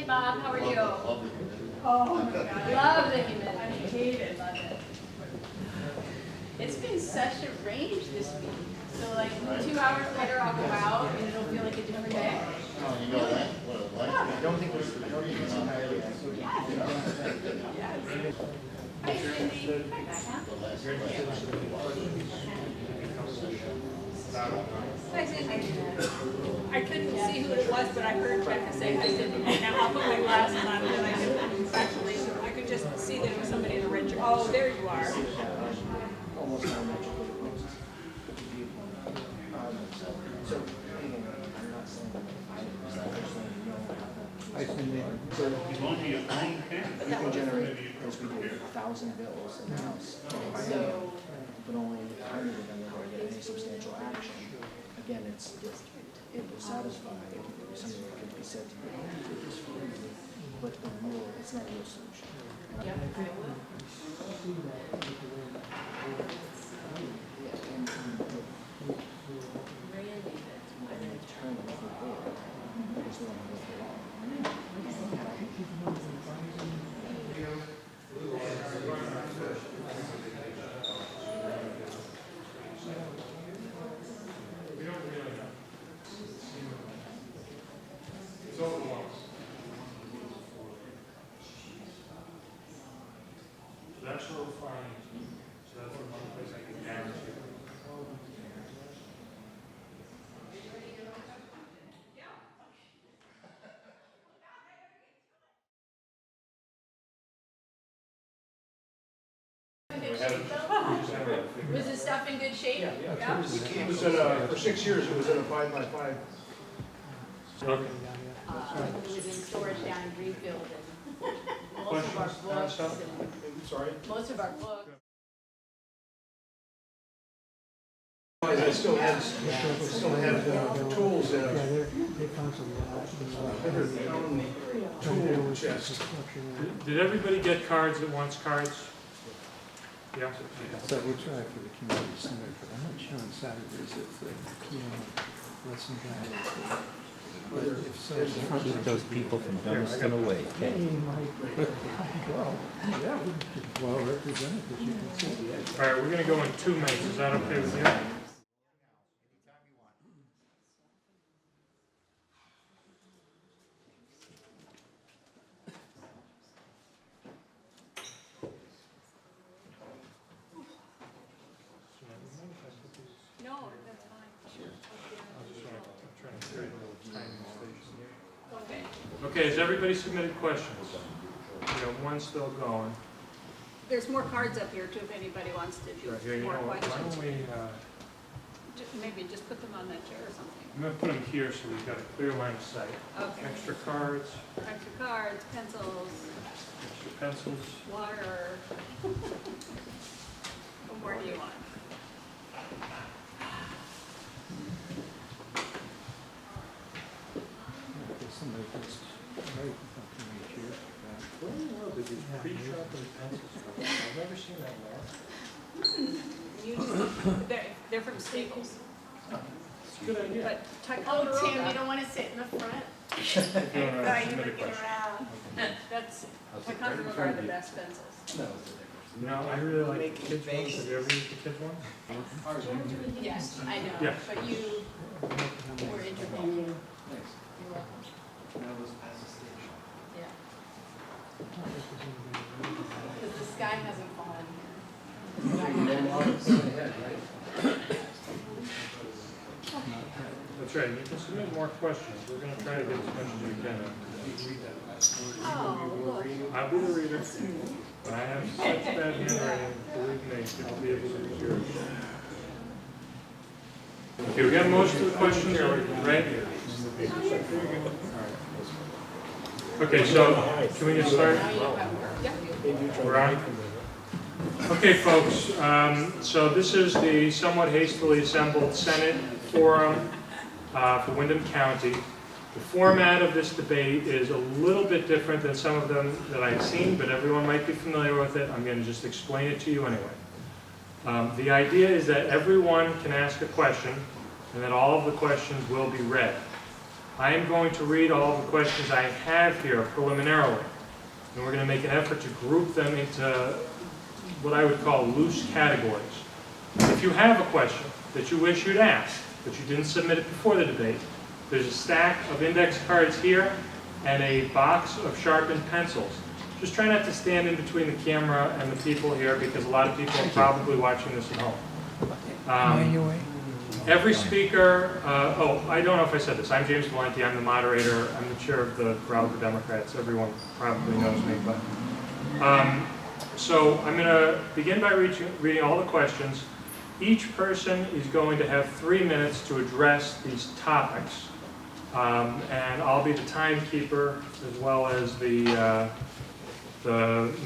Bob. How are you? Oh my God. Love the humidity. I hate it. Love it. It's been such a range this week. So like 2 hours later I'll go out and it'll feel like a different day. Oh, you know that? What it's like? I don't think it's entirely accurate. Yes. Yes. Hi Cindy. Hi Becca. Hi Cindy. I couldn't see who it was, but I heard Becca say hi, Cindy. Now I'll put my glasses on and I could just see that it was somebody in a red shirt. Oh, there you are. Almost diametrically opposed viewpoint. So, again, I'm not saying that I personally know how to you can generate, as we do, 1,000 bills in the house by mail, but only 100 of them are going to get any substantial action. Again, it will satisfy something that can be said to be, it is for you, but the real, it's not a real solution. Yeah, I will. That's so fine. So that's one place I can guarantee. Was the stuff in good shape? Yeah. It was for 6 years, it was in a 5x5. Okay. It was in storage down in Greenfield and most of our books. Sorry? Most of our books. I still had tools in a tool chest. Did everybody get cards that wants cards? Yeah. So we'll try for the community center, but I'm not sure on Saturdays if the piano lesson guy is. If so, Keep those people from dumping away, hey, okay? Mike. Well, yeah, well represented, as you can see. All right, we're going to go in 2 minutes. Is that okay with you? No, that's fine. Okay. Okay, has everybody submitted questions? We have one still going. There's more cards up here too if anybody wants to do Right here, you know more what, why questions. don't we, Maybe just put them on that chair or something. I'm going to put them here so we've got a clear line of sight. Okay. Extra cards, Extra cards, pencils, extra pencils. water. What more do you want? Somebody just, right, something right here. Where in the world did these pre-sharpened pencils come from? I've never seen that before. They're from Staples. It's a good idea. But Oh, Tim, you don't want to sit in the front? If you want to submit a Looking question. around. that's, Ticonderoga are the best pencils. No, I really like the kids ones. Have you ever used the kids ones? Yes, I know. Yeah. But you were integral. You're welcome. Yeah. Because the sky hasn't fallen. That's right, you can submit more questions. We're going to try to get as much as we can. Oh, look. I'll be the reader. When I have such bad handwriting, believe me, you'll be able to read yours. Okay, we got most of the questions right here. Okay, so can we get started? We're on. Okay, folks, so this is the somewhat hastily assembled Senate forum for Windham County. The format of this debate is a little bit different than some of them that I've seen, but everyone might be familiar with it. I'm going to just explain it to you anyway. The idea is that everyone can ask a question, and that all of the questions will be read. I am going to read all the questions I have here preliminarily, and we're going to make an effort to group them into what I would call loose categories. If you have a question that you wish you'd asked, but you didn't submit it before the debate, there's a stack of index cards here and a box of sharpened pencils. Just try not to stand in between the camera and the people here, because a lot of people are probably watching this at home. Every speaker, I don't know if I said this. I'm James Balint. I'm the moderator. I'm the chair of the Crowd for Democrats. Everyone probably knows me, but so I'm going to begin by reading all the questions. Each person is going to have 3 minutes to address these topics, and I'll be the timekeeper as well as the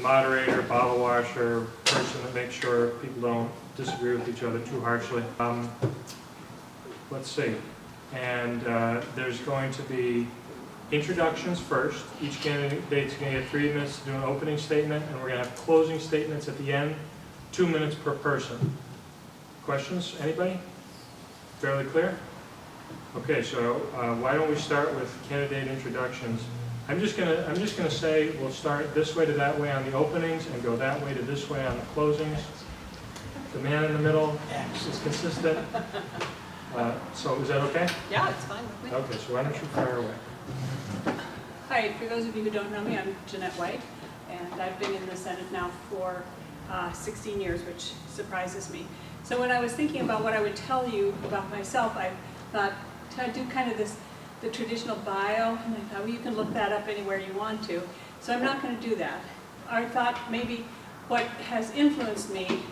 moderator, bottle washer, person that makes sure people don't disagree with each other too harshly. Let's see. And there's going to be introductions first. Each candidate's going to get 3 minutes to do an opening statement, and we're going to have closing statements at the end, 2 minutes per person. Questions? Anybody? Fairly clear? Okay, so why don't we start with candidate introductions? I'm just gonna say we'll start this way to that way on the openings and go that way to this way on the closings. The man in the middle is consistent. So is that okay? Yeah, it's fine with me. Okay, so why don't you fire away? Hi, for those of you who don't know me, I'm Jeanette White, and I've been in the Senate now for 16 years, which surprises me. So when I was thinking about what I would tell you about myself, I thought to do kind of the traditional bio, and I thought, well, you can look that up anywhere you want to. So I'm not going to do that. I thought maybe what has influenced me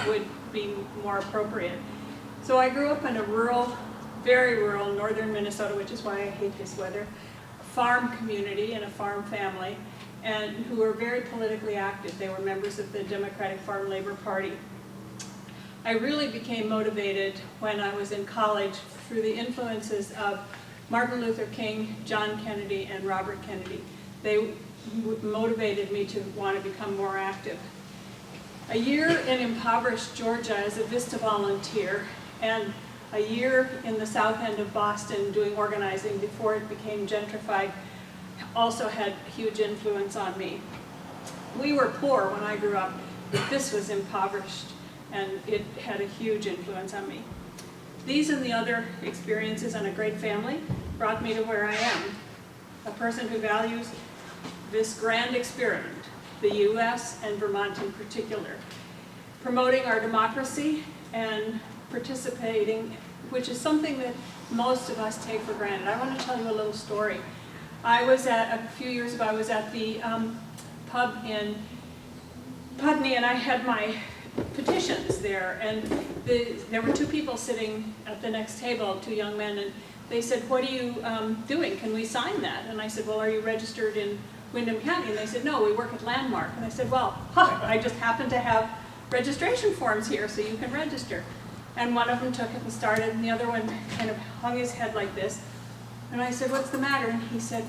would be more appropriate. So I grew up in a rural, very rural northern Minnesota, which is why I hate this weather, farm community and a farm family, and who were very politically active. They were members of the Democratic Farm Labor Party. I really became motivated when I was in college through the influences of Martin Luther King, John Kennedy, and Robert Kennedy. They motivated me to want to become more active. A year in impoverished Georgia as a Vista volunteer, and a year in the south end of Boston doing organizing before it became gentrified also had huge influence on me. We were poor when I grew up, but this was impoverished, and it had a huge influence on me. These and the other experiences and a great family brought me to where I am, a person who values this grand experiment, the U.S. and Vermont in particular, promoting our democracy and participating, which is something that most of us take for granted. I want to tell you a little story. A few years ago, I was at the pub in Putney, and I had my petitions there, and there were 2 people sitting at the next table, 2 young men, and they said, what are you doing? Can we sign that? And I said, well, are you registered in Windham County? And they said, no, we work at Landmark. And I said, well, I just happen to have registration forms here, so you can register. And one of them took it and started, and the other one kind of hung his head like this. And I said, what's the matter? And he said,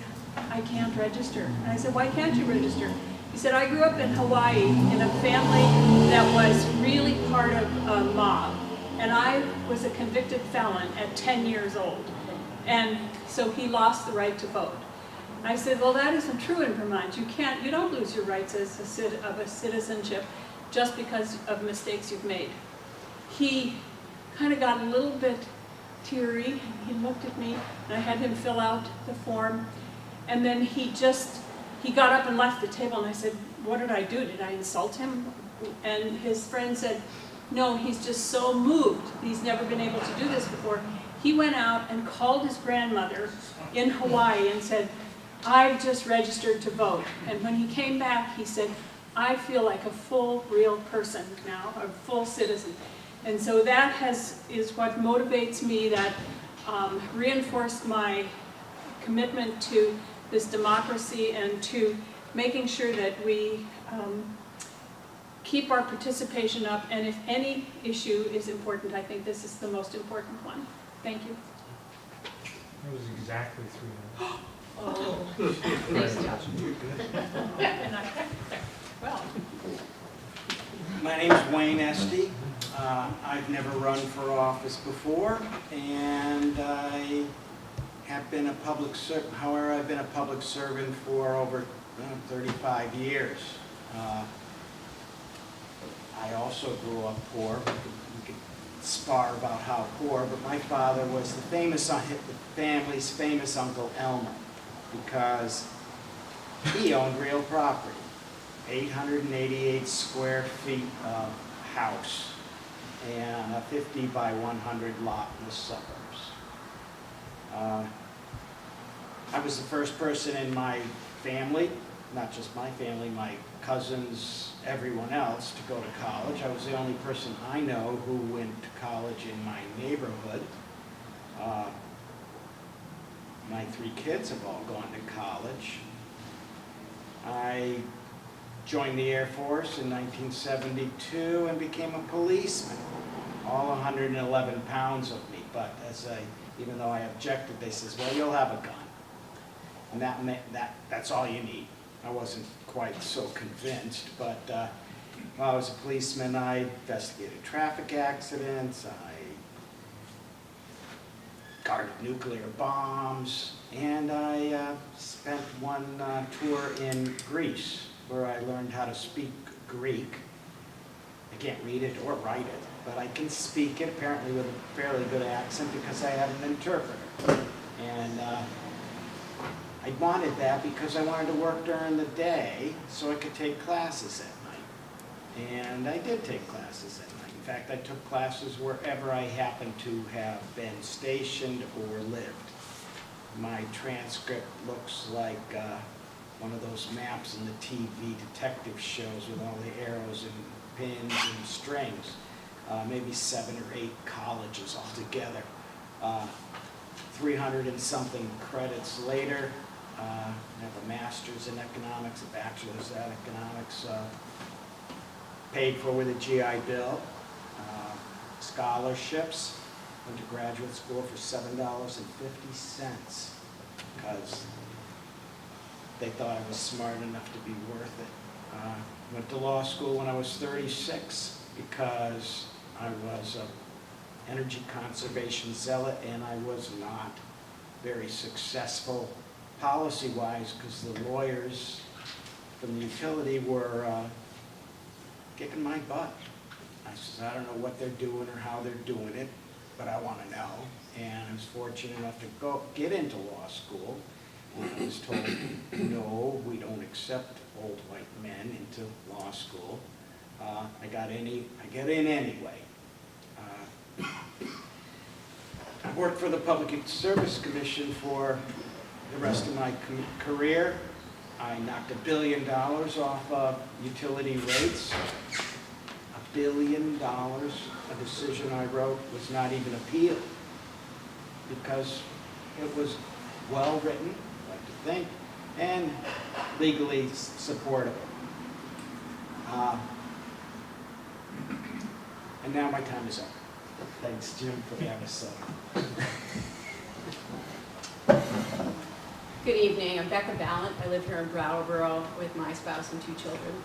I can't register. And I said, why can't you register? He said, I grew up in Hawaii in a family that was really part of a mob. And I was a convicted felon at 10 years old. And so he lost the right to vote. I said, well, that isn't true in Vermont. You don't lose your rights as a citizenship just because of mistakes you've made. He kind of got a little bit teary. He looked at me, and I had him fill out the form. And then he got up and left the table, and I said, what did I do? Did I insult him? And his friend said, no, he's just so moved. He's never been able to do this before. He went out and called his grandmother in Hawaii and said, I've just registered to vote. And when he came back, he said, I feel like a full, real person now, a full citizen. And so that is what motivates me, that reinforced my commitment to this democracy and to making sure that we keep our participation up. And if any issue is important, I think this is the most important one. Thank you. That was exactly 3 minutes. Oh. Nice job. Well. My name's Wayne Estey. I've never run for office before, and I have been a however, I've been a public servant for over 35 years. I also grew up poor. We could spar about how poor, but my father was the family's famous Uncle Elmer, because he owned real property, 888 square feet of house, and a 50 by 100 lot in the suburbs. I was the first person in my family, not just my family, my cousins, everyone else, to go to college. I was the only person I know who went to college in my neighborhood. My 3 kids have all gone to college. I joined the Air Force in 1972 and became a policeman, all 111 pounds of me, but even though I objected, they says, well, you'll have a gun. And that's all you need. I wasn't quite so convinced, but while I was a policeman, I investigated traffic accidents, I guarded nuclear bombs, and I spent one tour in Greece where I learned how to speak Greek. I can't read it or write it, but I can speak it, apparently with a fairly good accent, because I had an interpreter. And I wanted that because I wanted to work during the day so I could take classes at night. And I did take classes at night. In fact, I took classes wherever I happened to have been stationed or lived. My transcript looks like one of those maps in the TV detective shows with all the arrows and pins and strings. Maybe 7 or 8 colleges altogether. 300 and something credits later, I have a master's in economics, a bachelor's in economics, paid for with a GI Bill, scholarships, went to graduate school for $7.50 because they thought I was smart enough to be worth it. Went to law school when I was 36 because I was an energy conservation zealot, and I was not very successful policy-wise because the lawyers from the utility were kicking my butt. I said, I don't know what they're doing or how they're doing it, but I want to know. And I was fortunate enough to get into law school. And I was told, no, we don't accept old white men into law school. I get in anyway. I worked for the Public Service Commission for the rest of my career. I knocked $1 billion off of utility rates. $1 billion. A decision I wrote was not even appealed because it was well written, I like to think, and legally supportable. And now my time is up. Thanks, Jim, for the episode. Good evening, I'm Becca Balint. I live here in Brattleboro with my spouse and 2 children.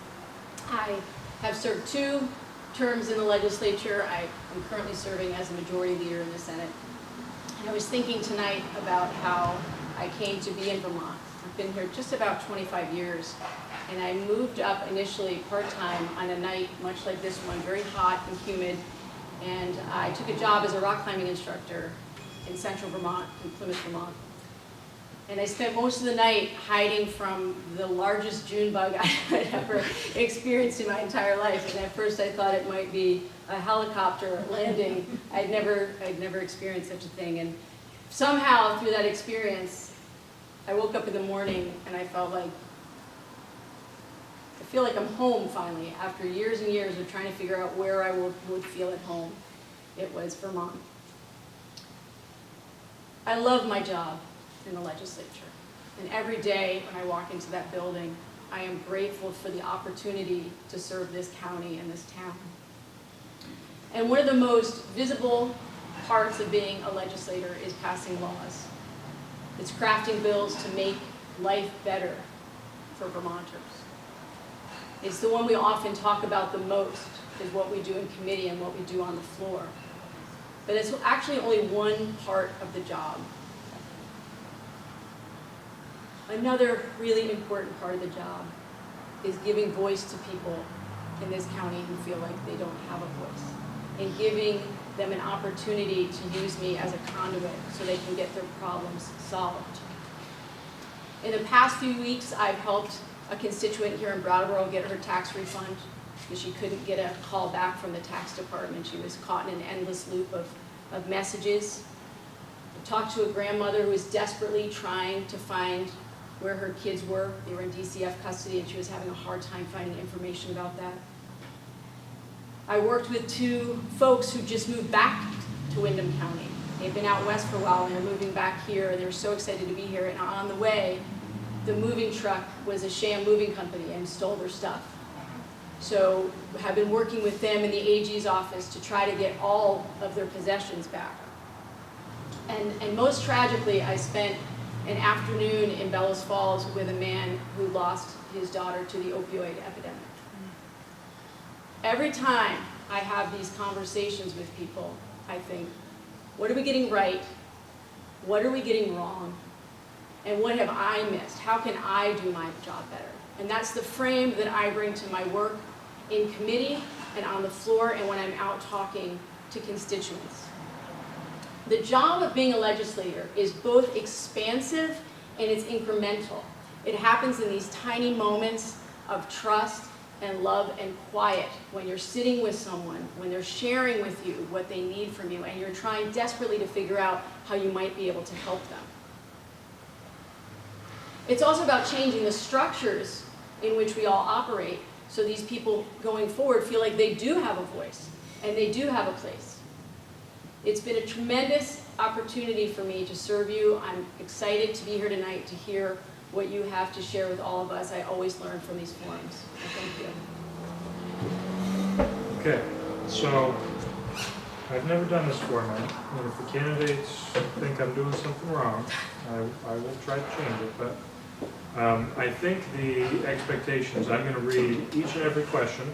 I have served 2 terms in the legislature. I am currently serving as a majority leader in the Senate. And I was thinking tonight about how I came to be in Vermont. I've been here just about 25 years. And I moved up initially part-time on a night much like this one, very hot and humid. And I took a job as a rock climbing instructor in central Vermont, in Plymouth, Vermont. And I spent most of the night hiding from the largest June bug I had ever experienced in my entire life. And at first I thought it might be a helicopter landing. I'd never experienced such a thing. And somehow through that experience, I woke up in the morning and I felt like, I feel like I'm home finally, after years and years of trying to figure out where I would feel at home. It was Vermont. I love my job in the legislature. And every day when I walk into that building, I am grateful for the opportunity to serve this county and this town. And one of the most visible parts of being a legislator is passing laws. It's crafting bills to make life better for Vermonters. It's the one we often talk about the most, is what we do in committee and what we do on the floor. But it's actually only one part of the job. Another really important part of the job is giving voice to people in this county who feel like they don't have a voice, and giving them an opportunity to use me as a conduit so they can get their problems solved. In the past few weeks, I've helped a constituent here in Brattleboro get her tax refund because she couldn't get a call back from the tax department. She was caught in an endless loop of messages. I talked to a grandmother who was desperately trying to find where her kids were. They were in DCF custody and she was having a hard time finding information about that. I worked with two folks who just moved back to Windham County. They've been out west for a while and they're moving back here and they're so excited to be here. And on the way, the moving truck was a sham moving company and stole their stuff. So I've been working with them in the AG's office to try to get all of their possessions back. And most tragically, I spent an afternoon in Bellows Falls with a man who lost his daughter to the opioid epidemic. Every time I have these conversations with people, I think, what are we getting right? What are we getting wrong? And what have I missed? How can I do my job better? And that's the frame that I bring to my work in committee and on the floor and when I'm out talking to constituents. The job of being a legislator is both expansive and it's incremental. It happens in these tiny moments of trust and love and quiet when you're sitting with someone, when they're sharing with you what they need from you, and you're trying desperately to figure out how you might be able to help them. It's also about changing the structures in which we all operate so these people going forward feel like they do have a voice and they do have a place. It's been a tremendous opportunity for me to serve you. I'm excited to be here tonight to hear what you have to share with all of us. I always learn from these forums. So thank you. Okay, so I've never done this format, and if the candidates think I'm doing something wrong, I will try to change it, but I think the expectation is I'm going to read each and every question,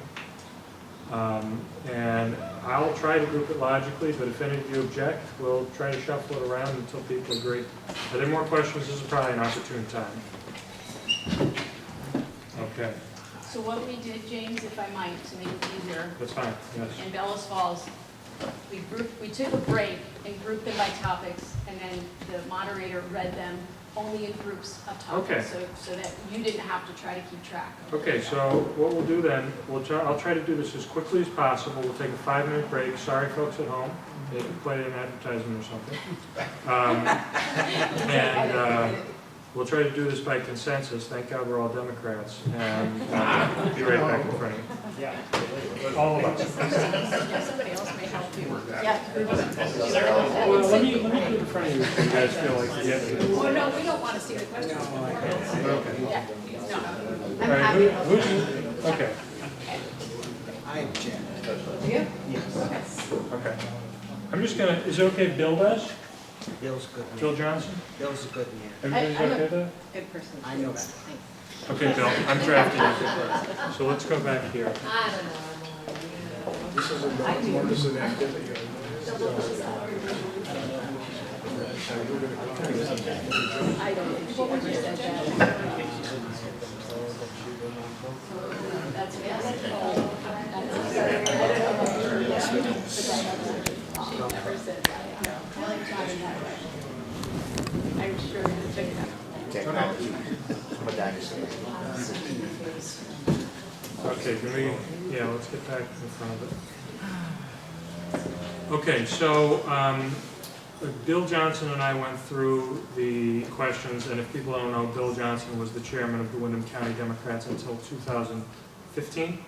and I'll try to group it logically, but if any of you object, we'll try to shuffle it around until people agree. Are there more questions? This is probably an opportune time. Okay. So what we did, James, if I might, to make it easier, That's fine, yes. in Bellows Falls, we took a break and grouped them by topics, and then the moderator read them only in groups of topics, so that you didn't have to try to keep track. Okay, so what we'll do then, I'll try to do this as quickly as possible. We'll take a 5-minute break. Sorry, folks at home. They can play an advertisement or something. We'll try to do this by consensus. Thank God we're all Democrats. And be right back in front of you. Yeah. All of us. Somebody else may help you. Yeah. Well, let me do it in front of you if you guys feel like you have to. Well, no, we don't want to see the questions. Okay. Yeah, no. All I'm right, happy. who's, okay, I object. You? Yes. okay. I'm just gonna, is it okay if Bill does? Bill's good. Bill Johnson? Bill's a good man. Everybody's I'm okay with that? Good person. I know that. Thanks. Okay, Bill, I'm drafting it. So let's go back here. I don't know. This is a notice activity. I don't think she ever said that. That's a yes. She never said that. I like talking that way. I'm sure it's big enough. Okay, can we, yeah, let's get back in front of it. Okay, so Bill Johnson and I went through the questions, and if people don't know, Bill Johnson was the chairman of the Windham County Democrats until 2015.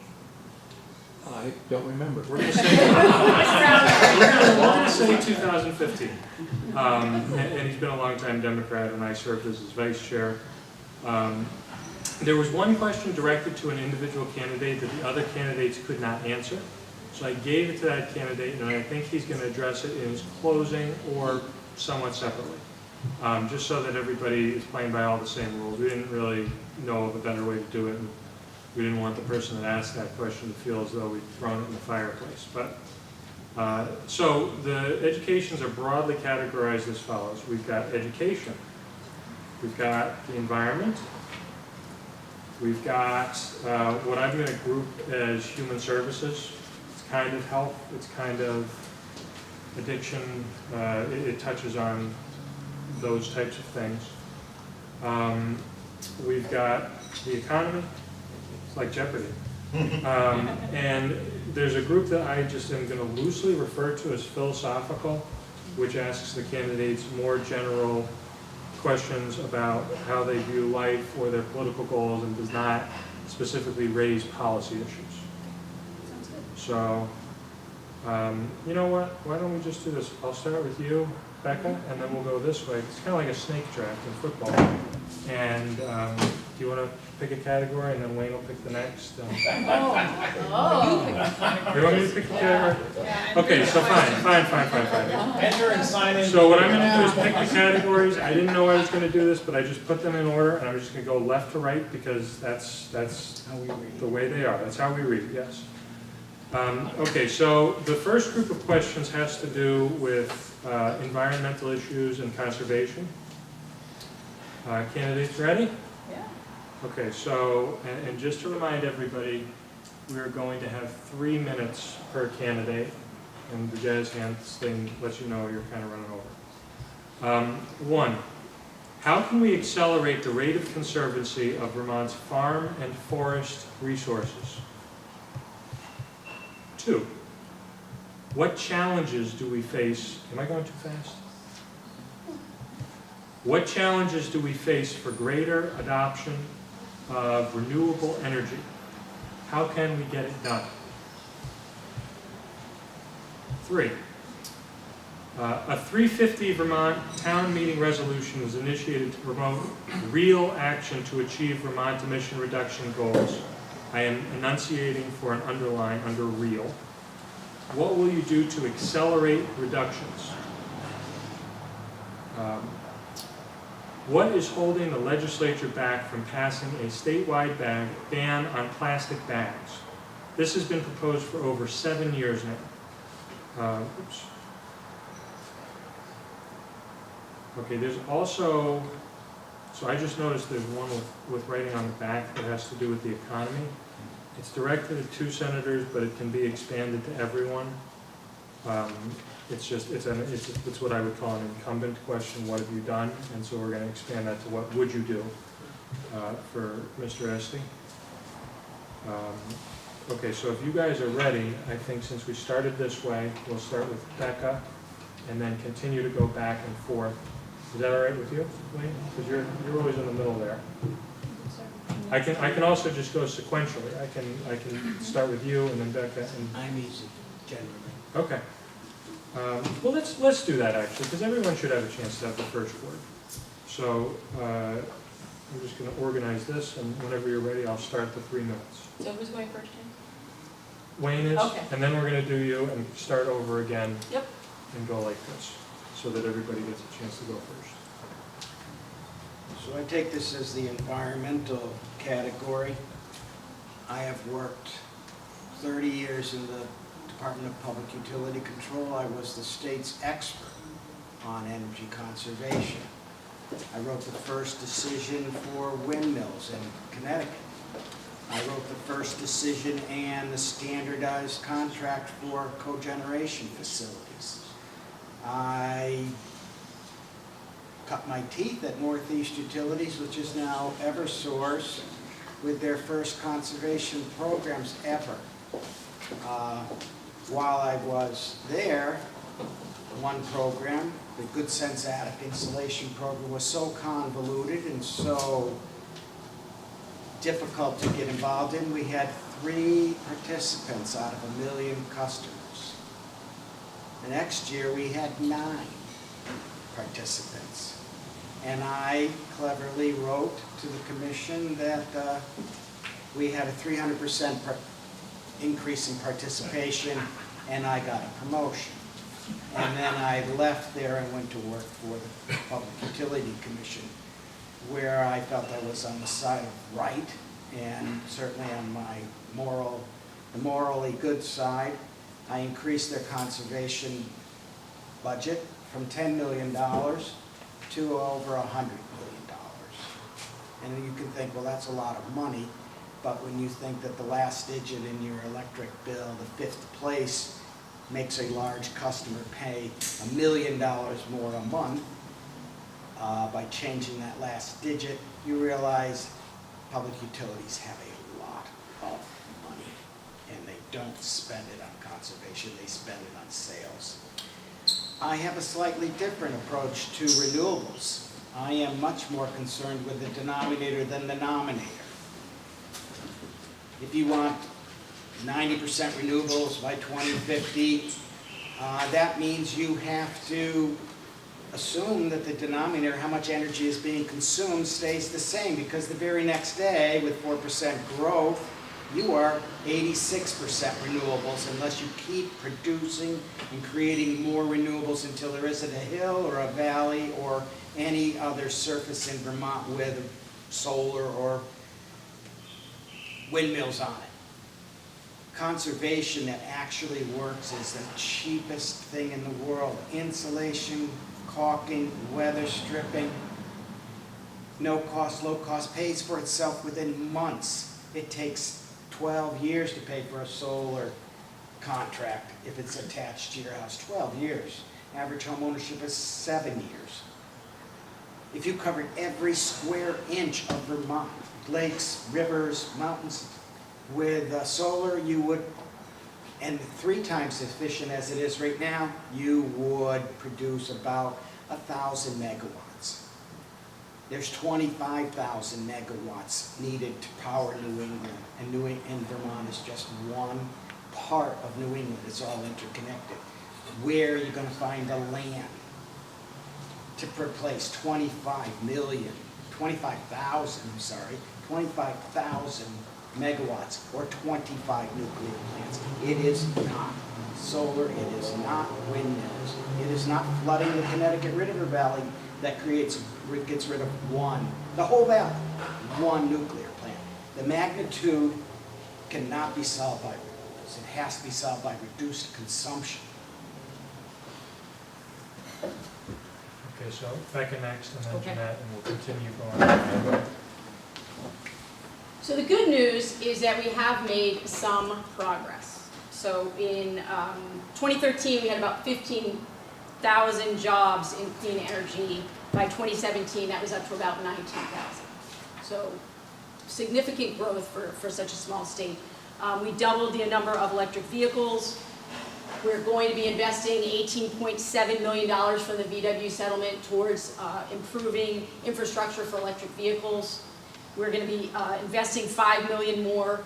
I don't remember. We're going to say 2015. And he's been a longtime Democrat, and I served as his vice chair. There was one question directed to an individual candidate that the other candidates could not answer. So I gave it to that candidate, and I think he's going to address it in his closing or somewhat separately, just so that everybody is playing by all the same rules. We didn't really know of a better way to do it, and we didn't want the person that asked that question to feel as though we'd thrown it in the fireplace. But so the educations are broadly categorized as follows. We've got education, We've got the environment. We've got what I'm going to group as human services. It's kind of health, it's kind of addiction. It touches on those types of things. We've got the economy. It's like Jeopardy. And there's a group that I just am going to loosely refer to as philosophical, which asks the candidates more general questions about how they view life or their political goals and does not specifically raise policy issues. Sounds good. So, you know what? Why don't we just do this? I'll start with you, Becca, and then we'll go this way. It's kind of like a snake draft in football. And do you want to pick a category, and then Wayne will pick the next? Oh. You want me to pick the category? Okay, so fine. Enter and sign in. So what I'm going to do is pick the categories. I didn't know I was going to do this, but I just put them in order, and I'm just going to go left to right because that's How we read. the way they are. That's how we read, yes. Okay, so the first group of questions has to do with environmental issues and conservation. Candidates ready? Yeah. Okay, so, and just to remind everybody, we're going to have 3 minutes per candidate, and the jazz hands thing lets you know you're kind of running over. 1, how can we accelerate the rate of conservancy of Vermont's farm and forest resources? 2, what challenges do we face? Am I going too fast? What challenges do we face for greater adoption of renewable energy? How can we get it done? 3, a 350 Vermont town meeting resolution was initiated to promote real action to achieve Vermont emission reduction goals. I am enunciating for an underline under real. What will you do to accelerate reductions? What is holding the legislature back from passing a statewide ban on plastic bags? This has been proposed for over 7 years now. Oops. Okay, there's also, so I just noticed there's one with writing on the back that has to do with the economy. It's directed at 2 senators, but it can be expanded to everyone. It's what I would call an incumbent question, what have you done? And so we're going to expand that to what would you do for Mr. Estey. Okay, so if you guys are ready, I think since we started this way, we'll start with Becca and then continue to go back and forth. Is that all right with you, Wayne? Because you're always in the middle there. I can also just go sequentially. I can start with you and then Becca. And I'm easy, generally. okay. Well, let's do that actually, because everyone should have a chance to have the first word. So I'm just going to organize this, and whenever you're ready, I'll start the 3 minutes. So who's going first, Jane? Wayne is, Okay. and then we're going to do you and start over again. Yep. And go like this, so that everybody gets a chance to go first. So I take this as the environmental category. I have worked 30 years in the Department of Public Utility Control. I was the state's expert on energy conservation. I wrote the first decision for windmills in Connecticut. I wrote the first decision and the standardized contract for cogeneration facilities. I cut my teeth at Northeast Utilities, which is now Eversource, with their first conservation programs ever. While I was there, one program, the Good Sense Attic Insulation Program, was so convoluted and so difficult to get involved in. We had 3 participants out of 1 million customers. The next year we had 9 participants. And I cleverly wrote to the commission that we had a 300% increase in participation, and I got a promotion. And then I left there and went to work for the Public Utility Commission, where I felt I was on the side of right, and certainly on my morally good side. I increased their conservation budget from $10 million to over $100 million. And you can think, well, that's a lot of money, but when you think that the last digit in your electric bill, the 5th place, makes a large customer pay $1 million more a month by changing that last digit, you realize public utilities have a lot of money, and they don't spend it on conservation, they spend it on sales. I have a slightly different approach to renewables. I am much more concerned with the denominator than the nominator. If you want 90% renewables by 2050, that means you have to assume that the denominator, how much energy is being consumed, stays the same, because the very next day, with 4% growth, you are 86% renewables unless you keep producing and creating more renewables until there isn't a hill or a valley or any other surface in Vermont with solar or windmills on it. Conservation that actually works is the cheapest thing in the world. Insulation, caulking, weather stripping, no cost, low cost, pays for itself within months. It takes 12 years to pay for a solar contract if it's attached to your house. 12 years. Average home ownership is 7 years. If you covered every square inch of Vermont, lakes, rivers, mountains, with solar, you would, and 3 times as efficient as it is right now, you would produce about 1,000 megawatts. There's 25,000 megawatts needed to power New England, and Vermont is just one part of New England. It's all interconnected. Where are you going to find the land to replace 25,000 megawatts or 25 nuclear plants? It is not solar, it is not windmills, it is not flooding the Connecticut River Valley that gets rid of the whole valley, one nuclear plant. The magnitude cannot be solved by renewables. It has to be solved by reduced consumption. Okay, so Becca next, and then Okay. Jeanette, and we'll continue going. So the good news is that we have made some progress. So in 2013, we had about 15,000 jobs in clean energy. By 2017, that was up to about 19,000. So significant growth for such a small state. We doubled the number of electric vehicles. We're going to be investing $18.7 million from the VW settlement towards improving infrastructure for electric vehicles. We're going to be investing $5 million more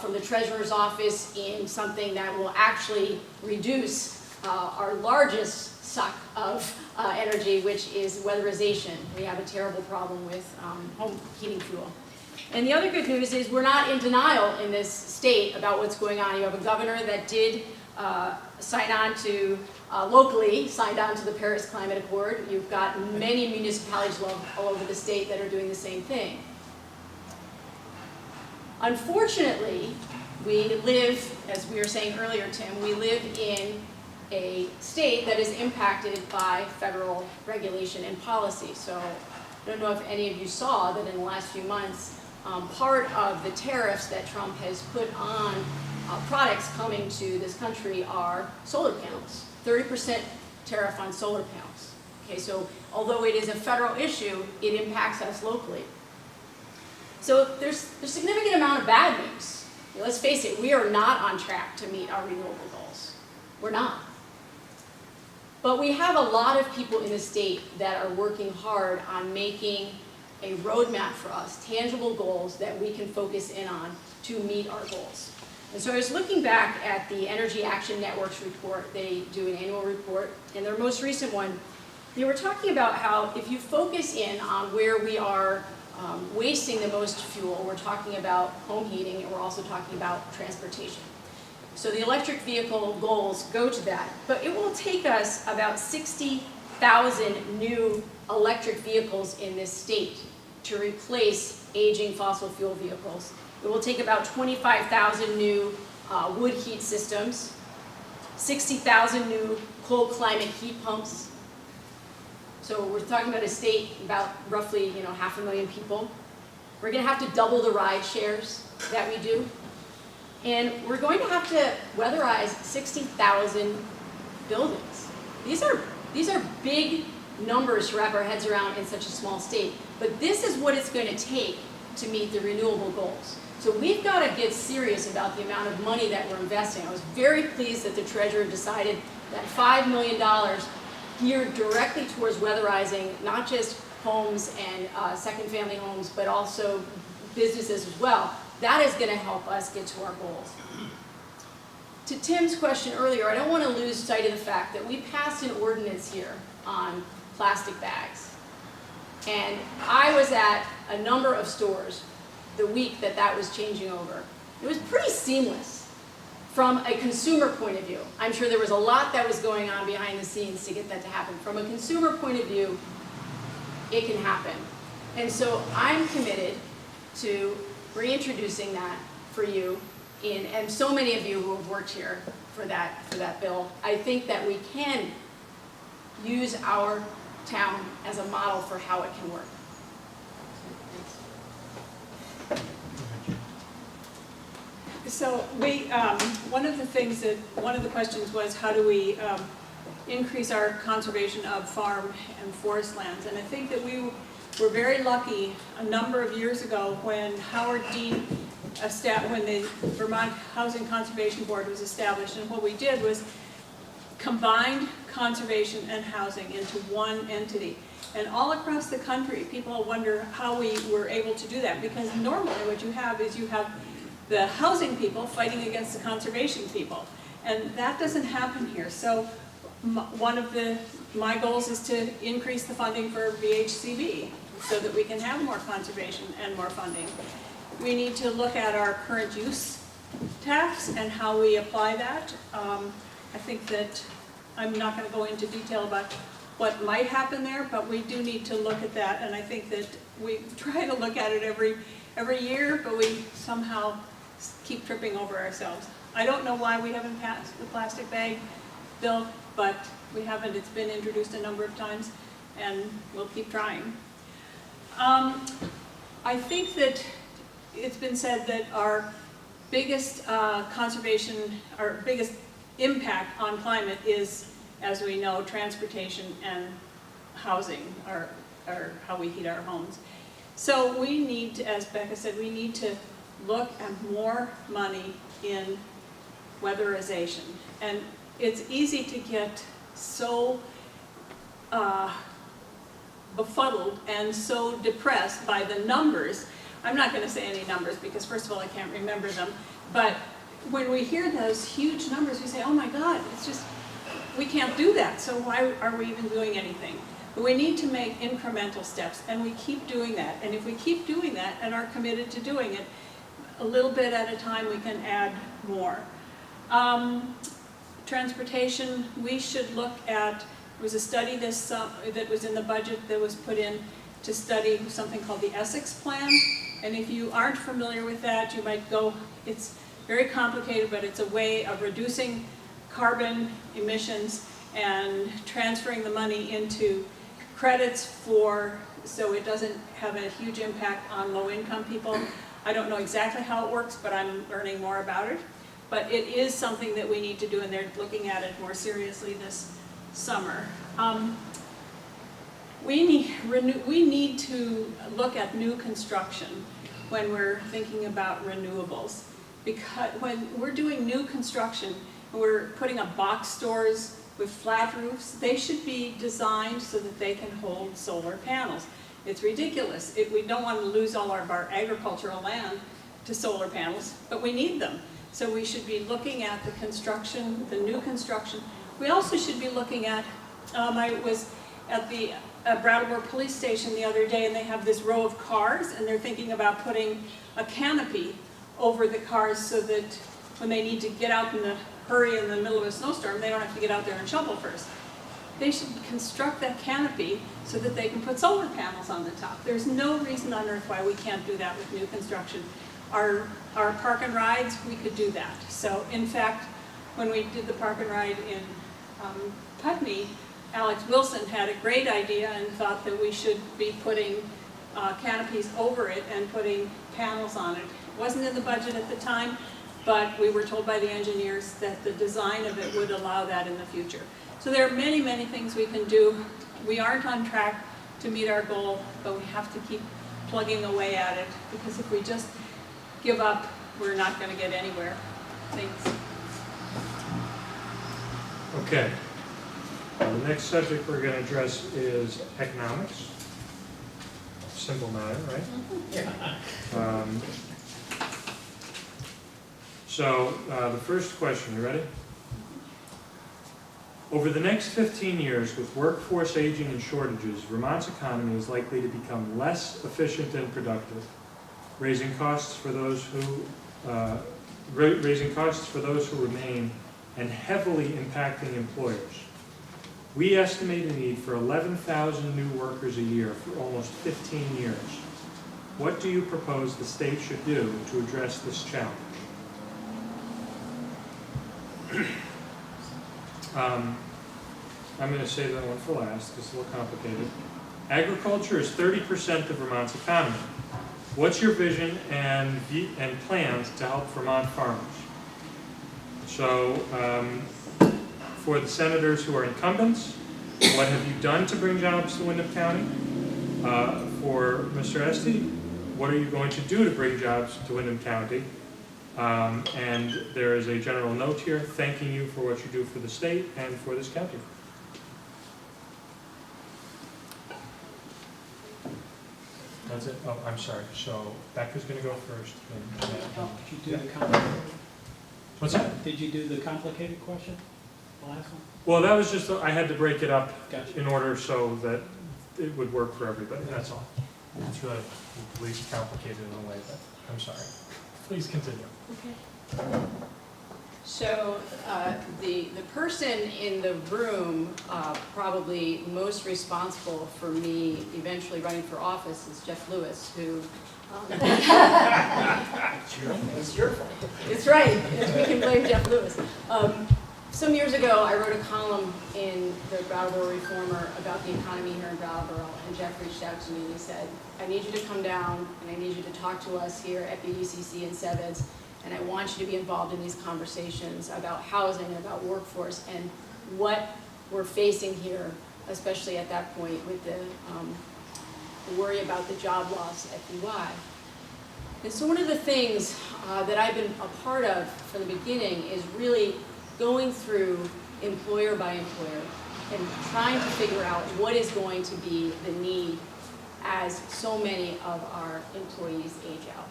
from the Treasurer's Office in something that will actually reduce our largest suck of energy, which is weatherization. We have a terrible problem with home heating fuel. And the other good news is we're not in denial in this state about what's going on. You have a governor that did locally signed on to the Paris Climate Accord. You've got many municipalities all over the state that are doing the same thing. Unfortunately, we live, as we were saying earlier, Tim, we live in a state that is impacted by federal regulation and policy. So I don't know if any of you saw that in the last few months, part of the tariffs that Trump has put on products coming to this country are solar panels. 30% tariff on solar panels. Okay, so although it is a federal issue, it impacts us locally. So there's a significant amount of bad news. Let's face it, we are not on track to meet our renewable goals. We're not. But we have a lot of people in the state that are working hard on making a roadmap for us, tangible goals that we can focus in on to meet our goals. And so I was looking back at the Energy Action Network's report. They do an annual report, and their most recent one, they were talking about how if you focus in on where we are wasting the most fuel, we're talking about home heating, and we're also talking about transportation. So the electric vehicle goals go to that, but it will take us about 60,000 new electric vehicles in this state to replace aging fossil fuel vehicles. It will take about 25,000 new wood heat systems, 60,000 new cold climate heat pumps. So we're talking about a state about roughly 500,000 people. We're going to have to double the ride shares that we do. And we're going to have to weatherize 60,000 buildings. These are big numbers to wrap our heads around in such a small state. But this is what it's going to take to meet the renewable goals. So we've got to get serious about the amount of money that we're investing. I was very pleased that the treasurer decided that $5 million geared directly towards weatherizing not just homes and second-family homes, but also businesses as well. That is going to help us get to our goals. To Tim's question earlier, I don't want to lose sight of the fact that we passed an ordinance here on plastic bags. And I was at a number of stores the week that that was changing over. It was pretty seamless from a consumer point of view. I'm sure there was a lot that was going on behind the scenes to get that to happen. From a consumer point of view, it can happen. And so I'm committed to reintroducing that for you, and so many of you who have worked here for that bill. I think that we can use our town as a model for how it can work. So we, one of the questions was how do we increase our conservation of farm and forest lands? And I think that we were very lucky a number of years ago when Howard Dean when the Vermont Housing Conservation Board was established, and what we did was combined conservation and housing into one entity. And all across the country, people wonder how we were able to do that, because normally what you have is you have the housing people fighting against the conservation people, and that doesn't happen here. So one of my goals is to increase the funding for VHCB so that we can have more conservation and more funding. We need to look at our current use tax and how we apply that. I think that I'm not going to go into detail about what might happen there, but we do need to look at that, and I think that we try to look at it every year, but we somehow keep tripping over ourselves. I don't know why we haven't passed the plastic bag bill, but we haven't. It's been introduced a number of times, and we'll keep trying. I think that it's been said that our biggest conservation, our biggest impact on climate is, as we know, transportation and housing, or how we heat our homes. So we need to, as Becca said, we need to look at more money in weatherization. And it's easy to get so befuddled and so depressed by the numbers. I'm not going to say any numbers because, first of all, I can't remember them. But when we hear those huge numbers, we say, oh my God, it's just, we can't do that. So why are we even doing anything? But we need to make incremental steps, and we keep doing that. And if we keep doing that and are committed to doing it, a little bit at a time, we can add more. Transportation, we should look at, there was a study that was in the budget that was put in to study something called the Essex Plan. And if you aren't familiar with that, you might go, it's very complicated, but it's a way of reducing carbon emissions and transferring the money into credits so it doesn't have a huge impact on low-income people. I don't know exactly how it works, but I'm learning more about it. But it is something that we need to do, and they're looking at it more seriously this summer. We need to look at new construction when we're thinking about renewables. Because when we're doing new construction, we're putting up box stores with flat roofs, they should be designed so that they can hold solar panels. It's ridiculous. We don't want to lose all of our agricultural land to solar panels, but we need them. So we should be looking at the construction, the new construction. We also should be looking at, I was at the Brattleboro Police Station the other day, and they have this row of cars, and they're thinking about putting a canopy over the cars so that when they need to get out in a hurry in the middle of a snowstorm, they don't have to get out there and shovel first. They should construct that canopy so that they can put solar panels on the top. There's no reason on earth why we can't do that with new construction. Our park and rides, we could do that. So in fact, when we did the park and ride in Putney, Alex Wilson had a great idea and thought that we should be putting canopies over it and putting panels on it. It wasn't in the budget at the time, but we were told by the engineers that the design of it would allow that in the future. So there are many, many things we can do. We aren't on track to meet our goal, but we have to keep plugging away at it, because if we just give up, we're not going to get anywhere. Thanks. Okay. The next subject we're going to address is economics. Simple matter, right? So the first question, you ready? Over the next 15 years, with workforce aging and shortages, Vermont's economy is likely to become less efficient and productive, raising costs for those who remain and heavily impacting employers. We estimate a need for 11,000 new workers a year for almost 15 years. What do you propose the state should do to address this challenge? I'm going to save that one for last because it's a little complicated. Agriculture is 30% of Vermont's economy. What's your vision and plans to help Vermont farmers? So, for the senators who are incumbents, what have you done to bring jobs to Windham County? For Mr. Estey, what are you going to do to bring jobs to Windham County? And there is a general note here thanking you for what you do for the state and for this county. That's it? Oh, I'm sorry. So Becca's going to go first. Did you do the complicated? What's that? Did you do the complicated question? The last one? Well, that was just, I had to break it up Gotcha. in order so that it would work for everybody. That's all. It's really the least complicated in a way, but I'm sorry. Please continue. Okay. So the person in the room probably most responsible for me eventually running for office is Jeff Lewis, who It's your fault. it's right, we can blame Jeff Lewis. Some years ago, I wrote a column in the Brattleboro Reformer about the economy here in Brattleboro, and Jeff reached out to me and he said, I need you to come down and I need you to talk to us here at BDCC and CEVEDS, and I want you to be involved in these conversations about housing and about workforce and what we're facing here, especially at that point with the worry about the job loss at BY. And so one of the things that I've been a part of from the beginning is really going through employer by employer and trying to figure out what is going to be the need as so many of our employees age out.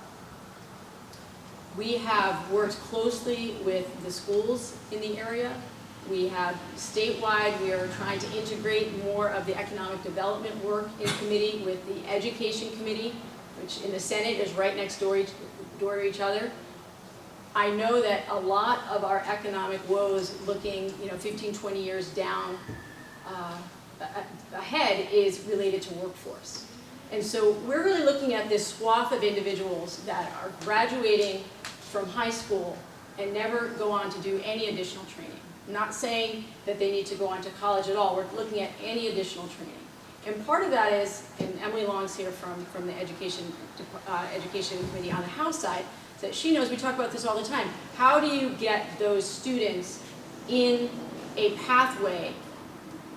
We have worked closely with the schools in the area. We have statewide, we are trying to integrate more of the economic development work in committee with the education committee, which in the Senate is right next door to each other. I know that a lot of our economic woes looking 15, 20 years down ahead is related to workforce. And so we're really looking at this swath of individuals that are graduating from high school and never go on to do any additional training. I'm not saying that they need to go on to college at all. We're looking at any additional training. And part of that is, and Emily Long's here from the Education Committee on the House side, that she knows, we talk about this all the time. How do you get those students in a pathway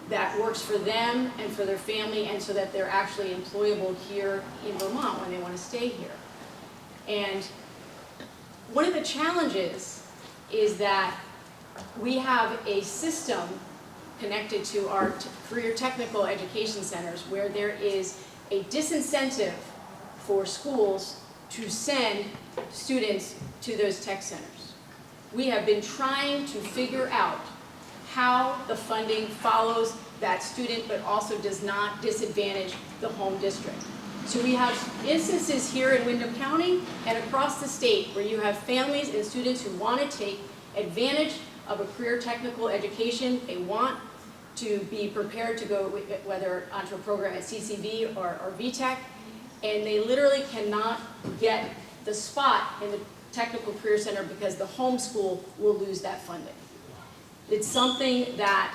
that works for them and for their family and so that they're actually employable here in Vermont when they want to stay here? And one of the challenges is that we have a system connected to our career technical education centers where there is a disincentive for schools to send students to those tech centers. We have been trying to figure out how the funding follows that student but also does not disadvantage the home district. So we have instances here in Windham County and across the state where you have families and students who want to take advantage of a career technical education. They want to be prepared to go whether onto a program at CCV or VTech, and they literally cannot get the spot in the technical career center because the home school will lose that funding. It's something that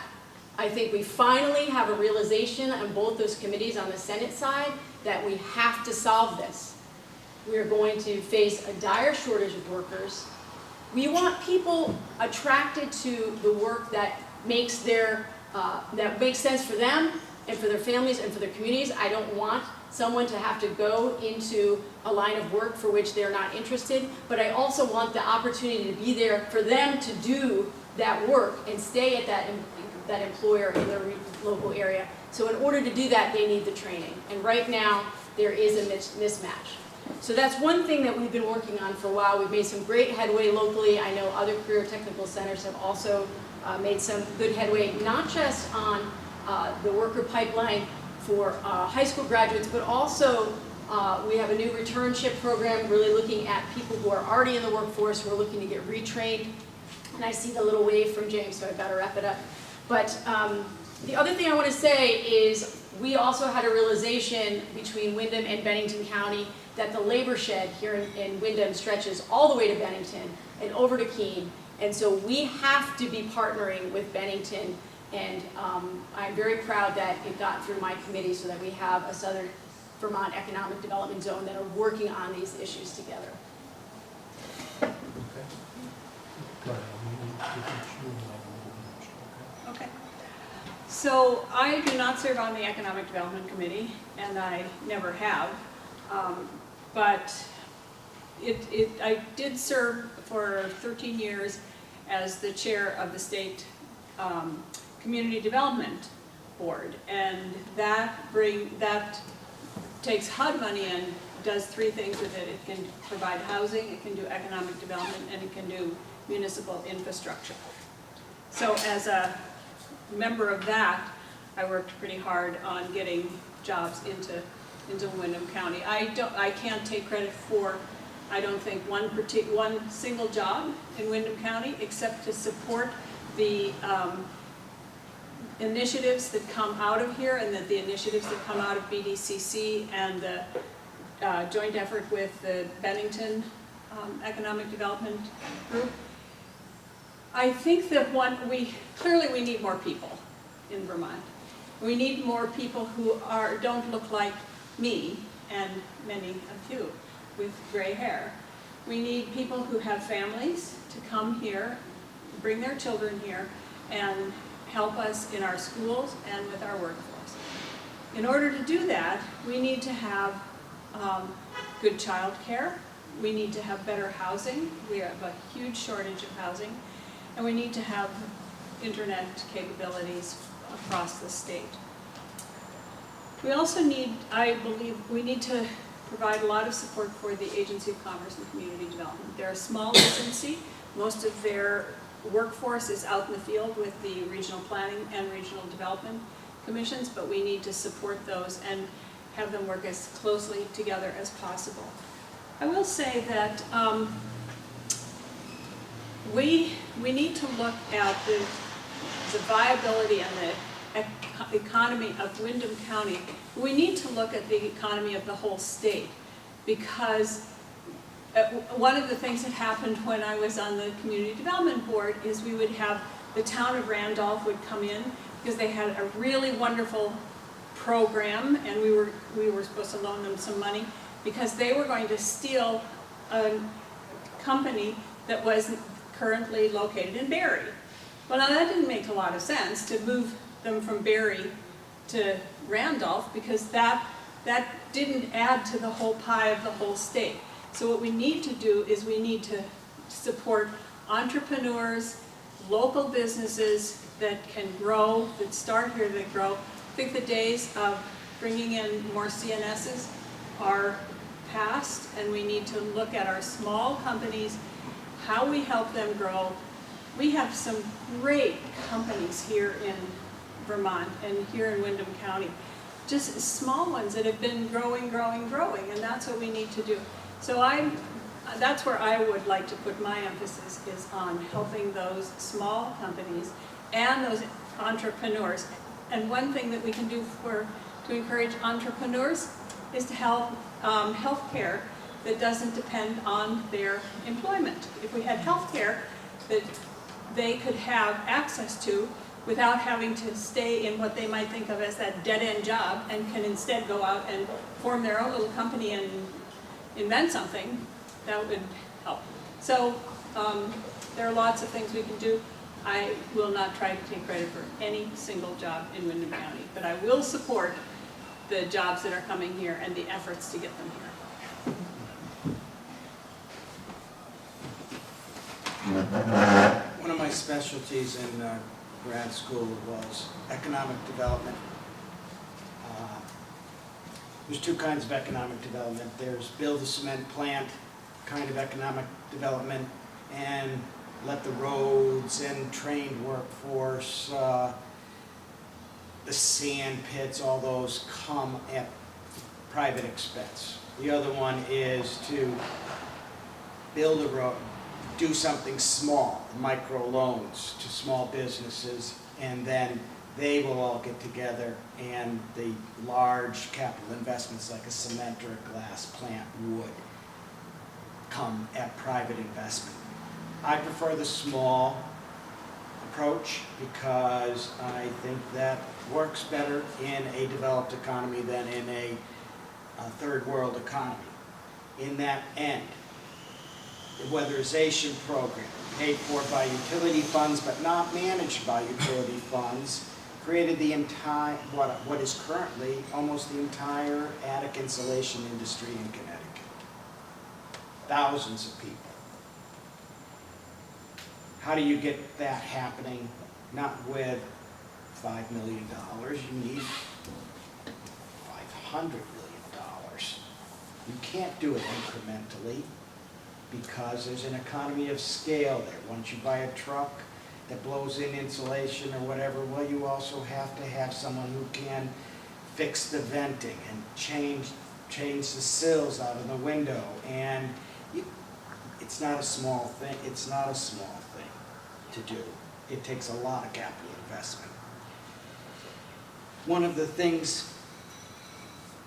I think we finally have a realization on both those committees on the Senate side that we have to solve this. We are going to face a dire shortage of workers. We want people attracted to the work that makes sense for them and for their families and for their communities. I don't want someone to have to go into a line of work for which they're not interested, but I also want the opportunity to be there for them to do that work and stay at that employer in their local area. So in order to do that, they need the training. And right now, there is a mismatch. So that's one thing that we've been working on for a while. We've made some great headway locally. I know other career technical centers have also made some good headway, not just on the worker pipeline for high school graduates, but also we have a new returnship program really looking at people who are already in the workforce who are looking to get retrained. And I see the little wave from James, so I better wrap it up. But the other thing I want to say is we also had a realization between Windham and Bennington County that the labor shed here in Windham stretches all the way to Bennington and over to Keene. And so we have to be partnering with Bennington. And I'm very proud that it got through my committee so that we have a Southern Vermont Economic Development Zone that are working on these issues together. Okay. So I do not serve on the Economic Development Committee, and I never have. But I did serve for 13 years as the chair of the state Community Development Board, and that takes HUD money and does three things with it. It can provide housing, it can do economic development, and it can do municipal infrastructure. So as a member of that, I worked pretty hard on getting jobs into Windham County. I can't take credit for, I don't think, one single job in Windham County, except to support the initiatives that come out of here, and that the initiatives that come out of BDCC and the joint effort with the Bennington Economic Development Group. I think that clearly we need more people in Vermont. We need more people who don't look like me and many of you with gray hair. We need people who have families to come here, bring their children here, and help us in our schools and with our workforce. In order to do that, we need to have good child care. We need to have better housing. We have a huge shortage of housing. And we need to have internet capabilities across the state. We also need, I believe, we need to provide a lot of support for the Agency of Commerce and Community Development. They're a small agency. Most of their workforce is out in the field with the regional planning and regional development commissions, but we need to support those and have them work as closely together as possible. I will say that we need to look at the viability and the economy of Windham County. We need to look at the economy of the whole state, because one of the things that happened when I was on the Community Development Board is we would have the town of Randolph would come in because they had a really wonderful program, and we were supposed to loan them some money because they were going to steal a company that was currently located in Barrie. Well, now that didn't make a lot of sense to move them from Barrie to Randolph, because that didn't add to the whole pie of the whole state. So what we need to do is we need to support entrepreneurs, local businesses that can grow, that start here, that grow. I think the days of bringing in more CNSs are past, and we need to look at our small companies, how we help them grow. We have some great companies here in Vermont and here in Windham County, just small ones that have been growing, and that's what we need to do. So that's where I would like to put my emphasis, is on helping those small companies and those entrepreneurs. And one thing that we can do to encourage entrepreneurs is to help healthcare that doesn't depend on their employment. If we had healthcare that they could have access to, without having to stay in what they might think of as that dead-end job, and can instead go out and form their own little company and invent something, that would help. So there are lots of things we can do. I will not try to take credit for any single job in Windham County, but I will support the jobs that are coming here and the efforts to get them here. One of my specialties in grad school was economic development. There's two kinds of economic development. There's build a cement plant kind of economic development, and let the roads and trained workforce, the sand pits, all those come at private expense. The other one is to build a road, do something small, micro loans to small businesses, and then they will all get together, and the large capital investments like a cement or a glass plant would come at private investment. I prefer the small approach because I think that works better in a developed economy than in a third world economy. In that end, the weatherization program, paid for by utility funds but not managed by utility funds, created the entire, what is currently almost the entire attic insulation industry in Connecticut. Thousands of people. How do you get that happening? Not with $5 million, you need $500 million. You can't do it incrementally because there's an economy of scale there. Once you buy a truck that blows in insulation or whatever, well, you also have to have someone who can fix the venting and change the sills out of the window. And it's not a small thing. It's not a small thing to do. It takes a lot of capital investment. One of the things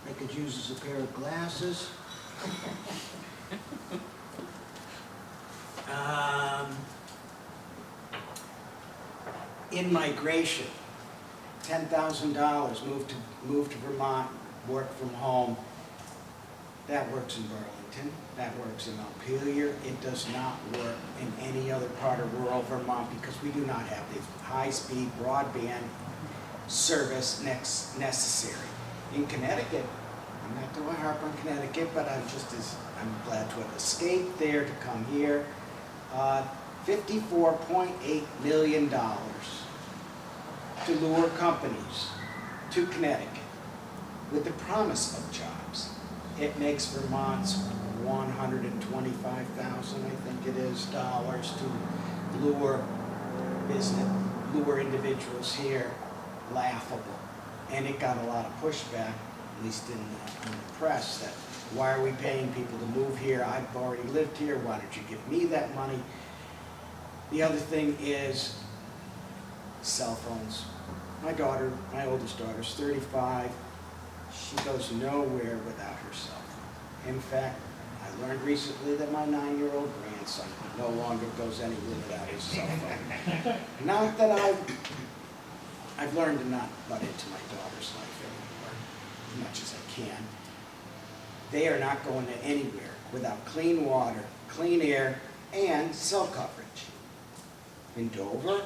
I could use is a pair of glasses. In migration, $10,000, move to Vermont, work from home. That works in Burlington, that works in Montpelier. It does not work in any other part of rural Vermont because we do not have the high-speed broadband service necessary. In Connecticut, I'm not doing harp on Connecticut, but I'm glad to have escaped there to come here. $54.8 million to lure companies to Connecticut with the promise of jobs. It makes Vermont's $125,000, I think it is, dollars to lure individuals here laughable. And it got a lot of pushback, at least in the press, that why are we paying people to move here? I've already lived here, why don't you give me that money? The other thing is cell phones. My oldest daughter's 35. She goes nowhere without her cell phone. In fact, I learned recently that my 9-year-old grandson no longer goes anywhere without his cell phone. Not that I've learned to not butt into my daughter's life anymore, as much as I can. They are not going to anywhere without clean water, clean air, and cell coverage. In Dover,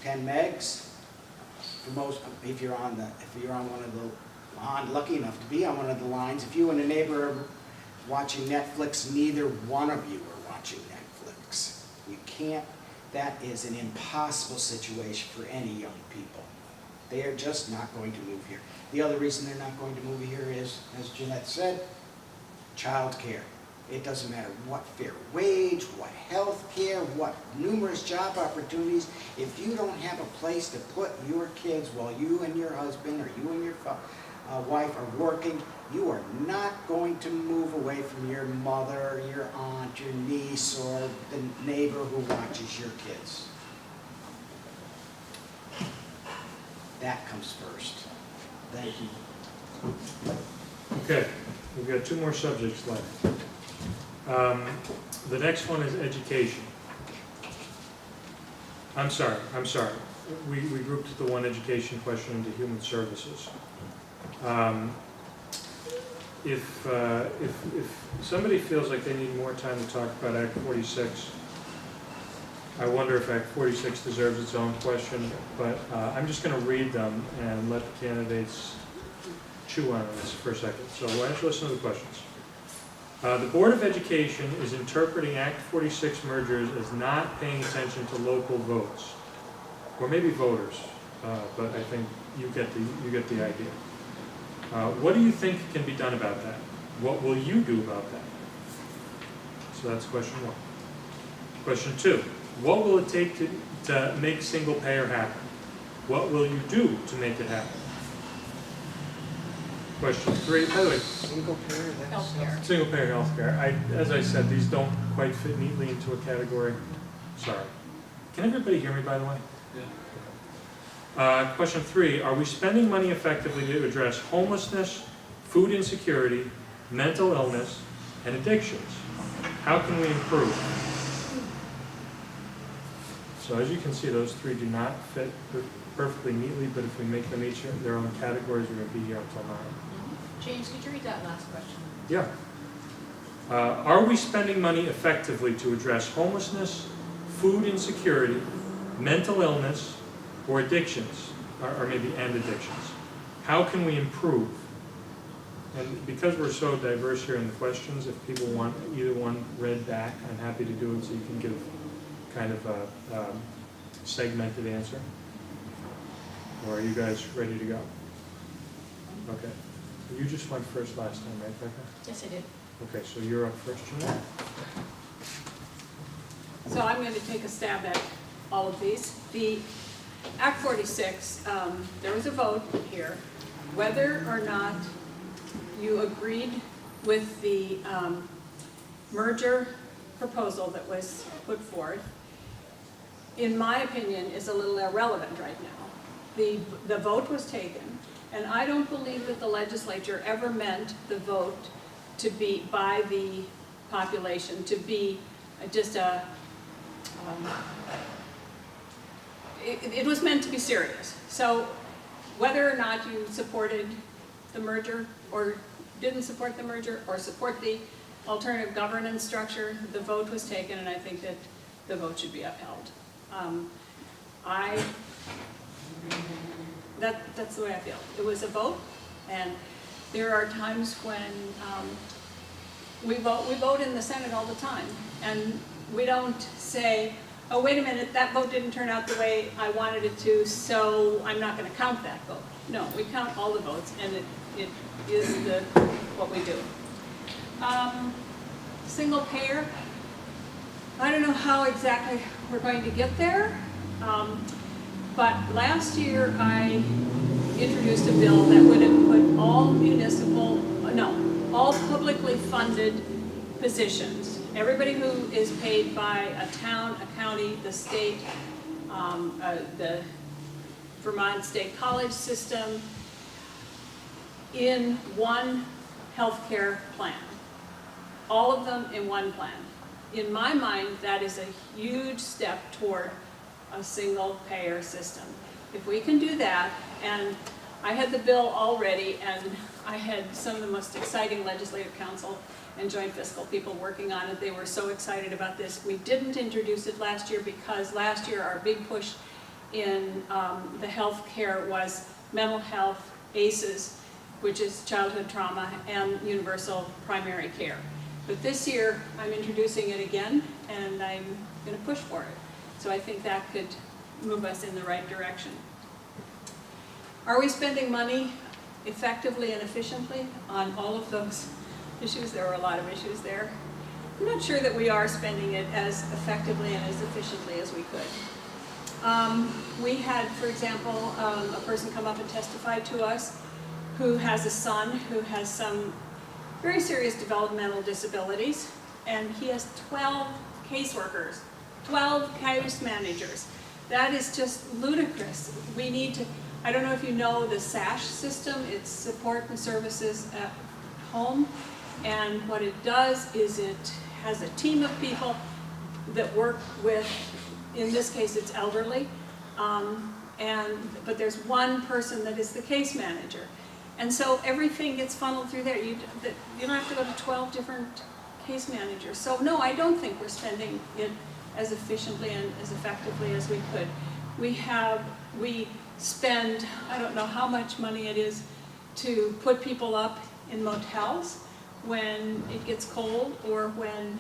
10 megs. For most, if you're on one of the, lucky enough to be on one of the lines, if you and a neighbor are watching Netflix, neither one of you are watching Netflix. You can't. That is an impossible situation for any young people. They are just not going to move here. The other reason they're not going to move here is, as Jeanette said, child care. It doesn't matter what fair wage, what health care, what numerous job opportunities. If you don't have a place to put your kids while you and your husband or you and your wife are working, you are not going to move away from your mother, your aunt, your niece, or the neighbor who watches your kids. That comes first. Thank you. Okay, we've got 2 more subjects left. The next one is education. I'm sorry. we grouped the one education question into human services. If somebody feels like they need more time to talk about Act 46, I wonder if Act 46 deserves its own question, but I'm just going to read them and let the candidates chew on this for a second. So why don't you listen to the questions? The Board of Education is interpreting Act 46 mergers as not paying attention to local votes, or maybe voters, but I think you get the idea. What do you think can be done about that? What will you do about that? So that's question one. Question two, what will it take to make single payer happen? What will you do to make it happen? Question three, by the way, Single payer, that's. Healthcare. single payer healthcare. As I said, these don't quite fit neatly into a category. Sorry. Can everybody hear me, by the way? Yeah. Question three, are we spending money effectively to address homelessness, food insecurity, mental illness, and addictions? How can we improve? So as you can see, those three do not fit perfectly neatly, but if we make them each their own categories, we're going to be here until 9. James, could you read that last question? Yeah. Are we spending money effectively to address homelessness, food insecurity, mental illness, or addictions, or maybe addictions? How can we improve? And because we're so diverse here in the questions, if people want either one read back, I'm happy to do it so you can give kind of a segmented answer. Or are you guys ready to go? Okay. You just went first last time, right, Becca? Yes, I did. Okay, so you're up first, Jeanette. So I'm going to take a stab at all of these. The Act 46, there was a vote here, whether or not you agreed with the merger proposal that was put forth, in my opinion, is a little irrelevant right now. The vote was taken, and I don't believe that the legislature ever meant the vote to be by the population, to be just a, it was meant to be serious. So whether or not you supported the merger or didn't support the merger or support the alternative governance structure, the vote was taken, and I think that the vote should be upheld. That's the way I feel. It was a vote, and there are times when we vote in the Senate all the time, and we don't say, oh, wait a minute, that vote didn't turn out the way I wanted it to, so I'm not going to count that vote. No, we count all the votes, and it is what we do. Single payer, I don't know how exactly we're going to get there, but last year I introduced a bill that would have put all publicly funded positions, everybody who is paid by a town, a county, the state, the Vermont State College system, in one healthcare plan. All of them in one plan. In my mind, that is a huge step toward a single payer system. If we can do that, and I had the bill already, and I had some of the most exciting legislative counsel and joint fiscal people working on it. They were so excited about this. We didn't introduce it last year because last year our big push in the health care was mental health, ACEs, which is childhood trauma, and universal primary care. But this year I'm introducing it again, and I'm going to push for it. So I think that could move us in the right direction. Are we spending money effectively and efficiently on all of those issues? There were a lot of issues there. I'm not sure that we are spending it as effectively and as efficiently as we could. We had, for example, a person come up and testify to us who has a son who has some very serious developmental disabilities, and he has 12 caseworkers, 12 case managers. That is just ludicrous. We need to, I don't know if you know the SASH system, it's support and services at home, and what it does is it has a team of people that work with, in this case it's elderly, But there's one person that is the case manager. And so everything gets funneled through there. You don't have to go to 12 different case managers. So no, I don't think we're spending it as efficiently and as effectively as we could. We spend, I don't know how much money it is to put people up in motels when it gets cold, or when,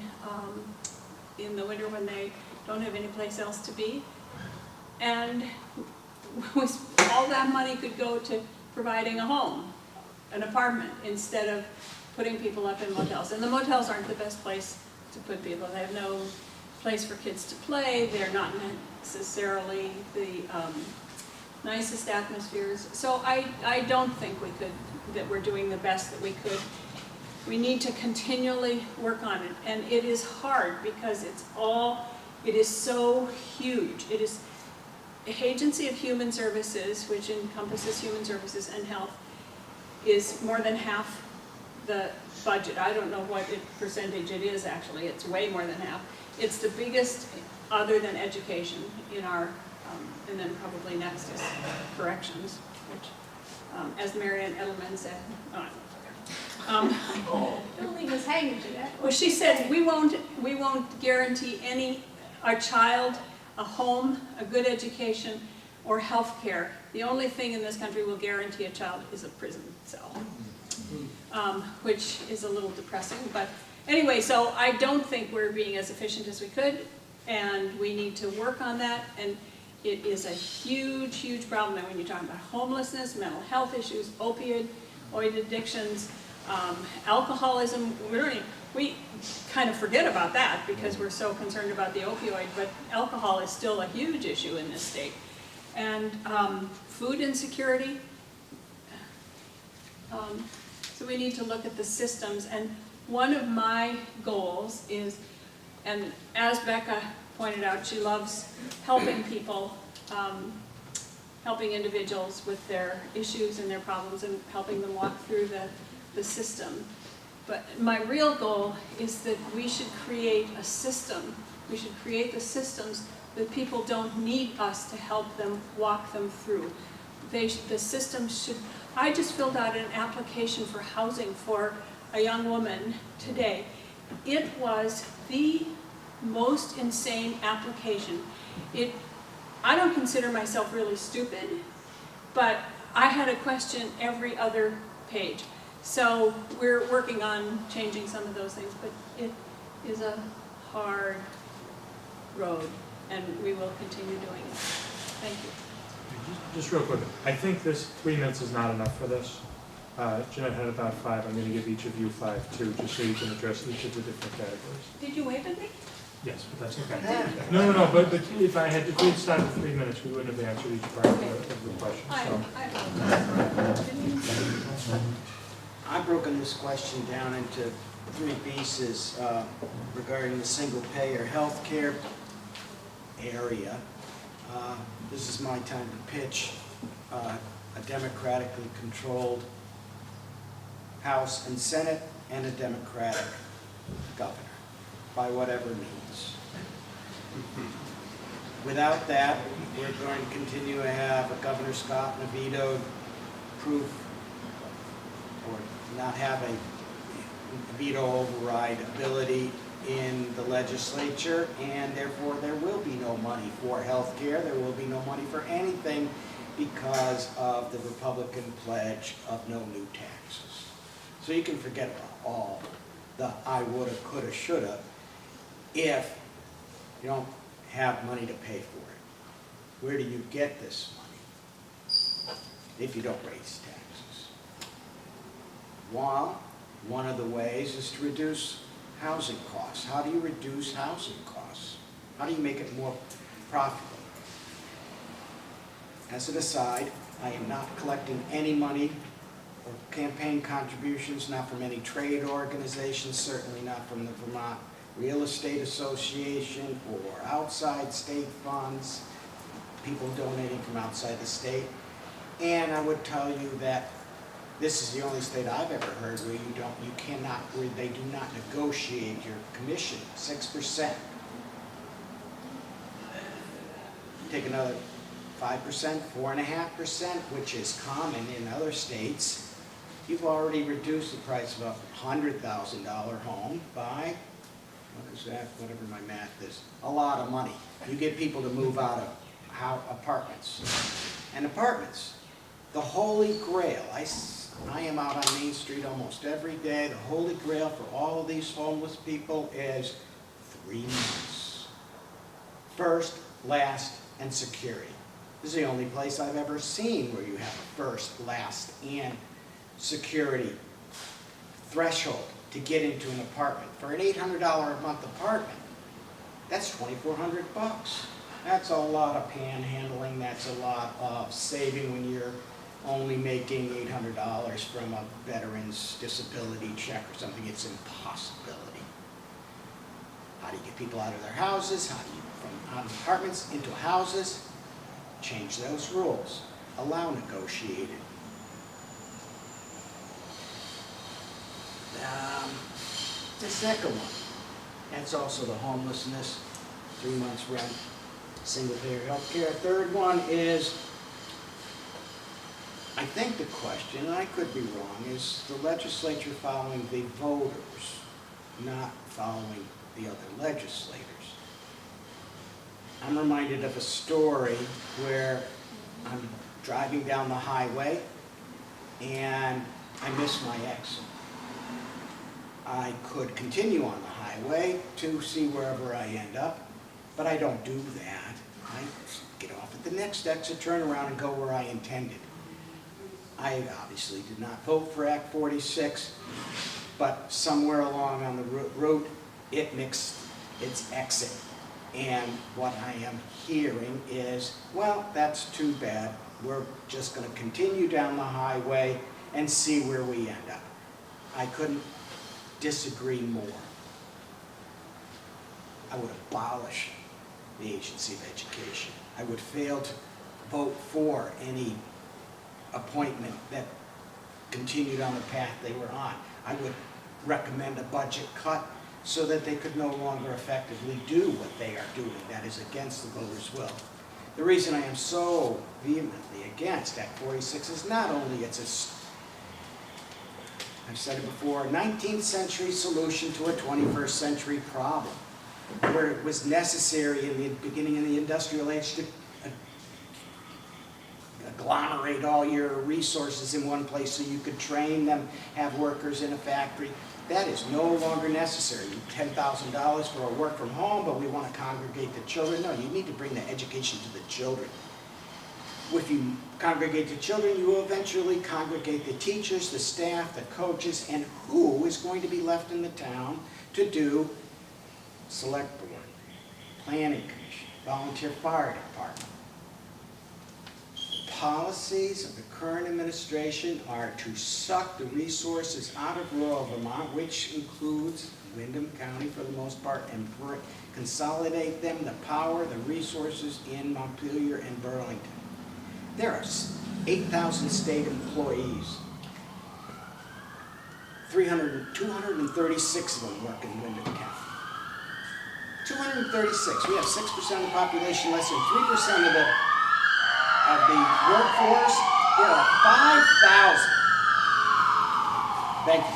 in the winter when they don't have any place else to be. And all that money could go to providing a home, an apartment, instead of putting people up in motels. And the motels aren't the best place to put people. They have no place for kids to play. They're not necessarily the nicest atmospheres. So I don't think that we're doing the best that we could. We need to continually work on it. And it is hard because it is so huge. It is Agency of Human Services, which encompasses human services and health, is more than half the budget. I don't know what percentage it is actually. It's way more than half. It's the biggest other than education in our, and then probably next is corrections, which, as Marianne Edelman said, Don't leave us hanging, Jeanette. well, she said, we won't guarantee our child a home, a good education, or health care. The only thing in this country will guarantee a child is a prison cell, which is a little depressing. But anyway, so I don't think we're being as efficient as we could, and we need to work on that. And it is a huge, huge problem. And when you're talking about homelessness, mental health issues, opioid addictions, alcoholism, we kind of forget about that because we're so concerned about the opioid, but alcohol is still a huge issue in this state. And food insecurity. So we need to look at the systems. And one of my goals is, and as Becca pointed out, she loves helping people, helping individuals with their issues and their problems and helping them walk through the system. But my real goal is that we should create a system. We should create the systems that people don't need us to help them walk them through. The system should, I just filled out an application for housing for a young woman today. It was the most insane application. I don't consider myself really stupid, but I had a question every other page. So we're working on changing some of those things, but it is a hard road, and we will continue doing it. Thank you. Just real quick, I think this 3 minutes is not enough for this. Jeanette had about 5. I'm going to give each of you 5 too, just so you can address each of the different categories. Did you wave at me? Yes, but that's okay. No, but if we had started with 3 minutes, we wouldn't have answered each part of the question. So. I've broken this question down into 3 pieces regarding the single-payer health care area. This is my time to pitch a democratically controlled House and Senate and a Democratic governor, by whatever means. Without that, we're going to continue to have a Governor Scott and a veto-proof, or not have a veto override ability in the legislature, and therefore there will be no money for health care, there will be no money for anything because of the Republican pledge of no new taxes. So you can forget about all the I woulda, coulda, shoulda if you don't have money to pay for it. Where do you get this money if you don't raise taxes? Well, one of the ways is to reduce housing costs. How do you reduce housing costs? How do you make it more profitable? As an aside, I am not collecting any money or campaign contributions, not from any trade organizations, certainly not from the Vermont Real Estate Association or outside state funds, people donating from outside the state. And I would tell you that this is the only state I've ever heard where where they do not negotiate your commission, 6%. Take another 5%, 4.5%, which is common in other states, you've already reduced the price of a $100,000 home by, what is that, whatever my math is, a lot of money. You get people to move out of apartments. And apartments, the holy grail, I am out on Main Street almost every day. The holy grail for all of these homeless people is 3 months. First, last, and security. This is the only place I've ever seen where you have a first, last, and security threshold to get into an apartment. For an $800 a month apartment, that's $2,400 bucks. That's a lot of panhandling. That's a lot of saving when you're only making $800 from a veteran's disability check or something. It's an impossibility. How do you get people out of their houses? How do you, from out of apartments into houses? Change those rules. Allow negotiated. The second one, that's also the homelessness, 3 months rent, single payer health care. Third one is, I think the question, and I could be wrong, is the legislature following the voters, not following the other legislators. I'm reminded of a story where I'm driving down the highway and I miss my exit. I could continue on the highway to see wherever I end up, but I don't do that. I get off at the next exit, turn around, and go where I intended. I obviously did not vote for Act 46, but somewhere along on the route, it mixed its exit. And what I am hearing is, well, that's too bad. We're just going to continue down the highway and see where we end up. I couldn't disagree more. I would abolish the agency of education. I would fail to vote for any appointment that continued on the path they were on. I would recommend a budget cut so that they could no longer effectively do what they are doing. That is against the voters' will. The reason I am so vehemently against Act 46 is not only I've said it before, 19th century solution to a 21st century problem, where it was necessary in the beginning of the industrial age to agglomerate all your resources in one place so you could train them, have workers in a factory. That is no longer necessary. $10,000 for a work from home, but we want to congregate the children. No, you need to bring the education to the children. If you congregate the children, you will eventually congregate the teachers, the staff, the coaches, and who is going to be left in the town to do select board, planning commission, volunteer fire department. The policies of the current administration are to suck the resources out of rural Vermont, which includes Windham County for the most part, and consolidate them, the power, the resources in Montpelier and Burlington. There are 8,000 state employees. 236 of them work in Windham County. 236. We have 6% of the population, less than 3% of the workforce. There are 5,000. Thank you.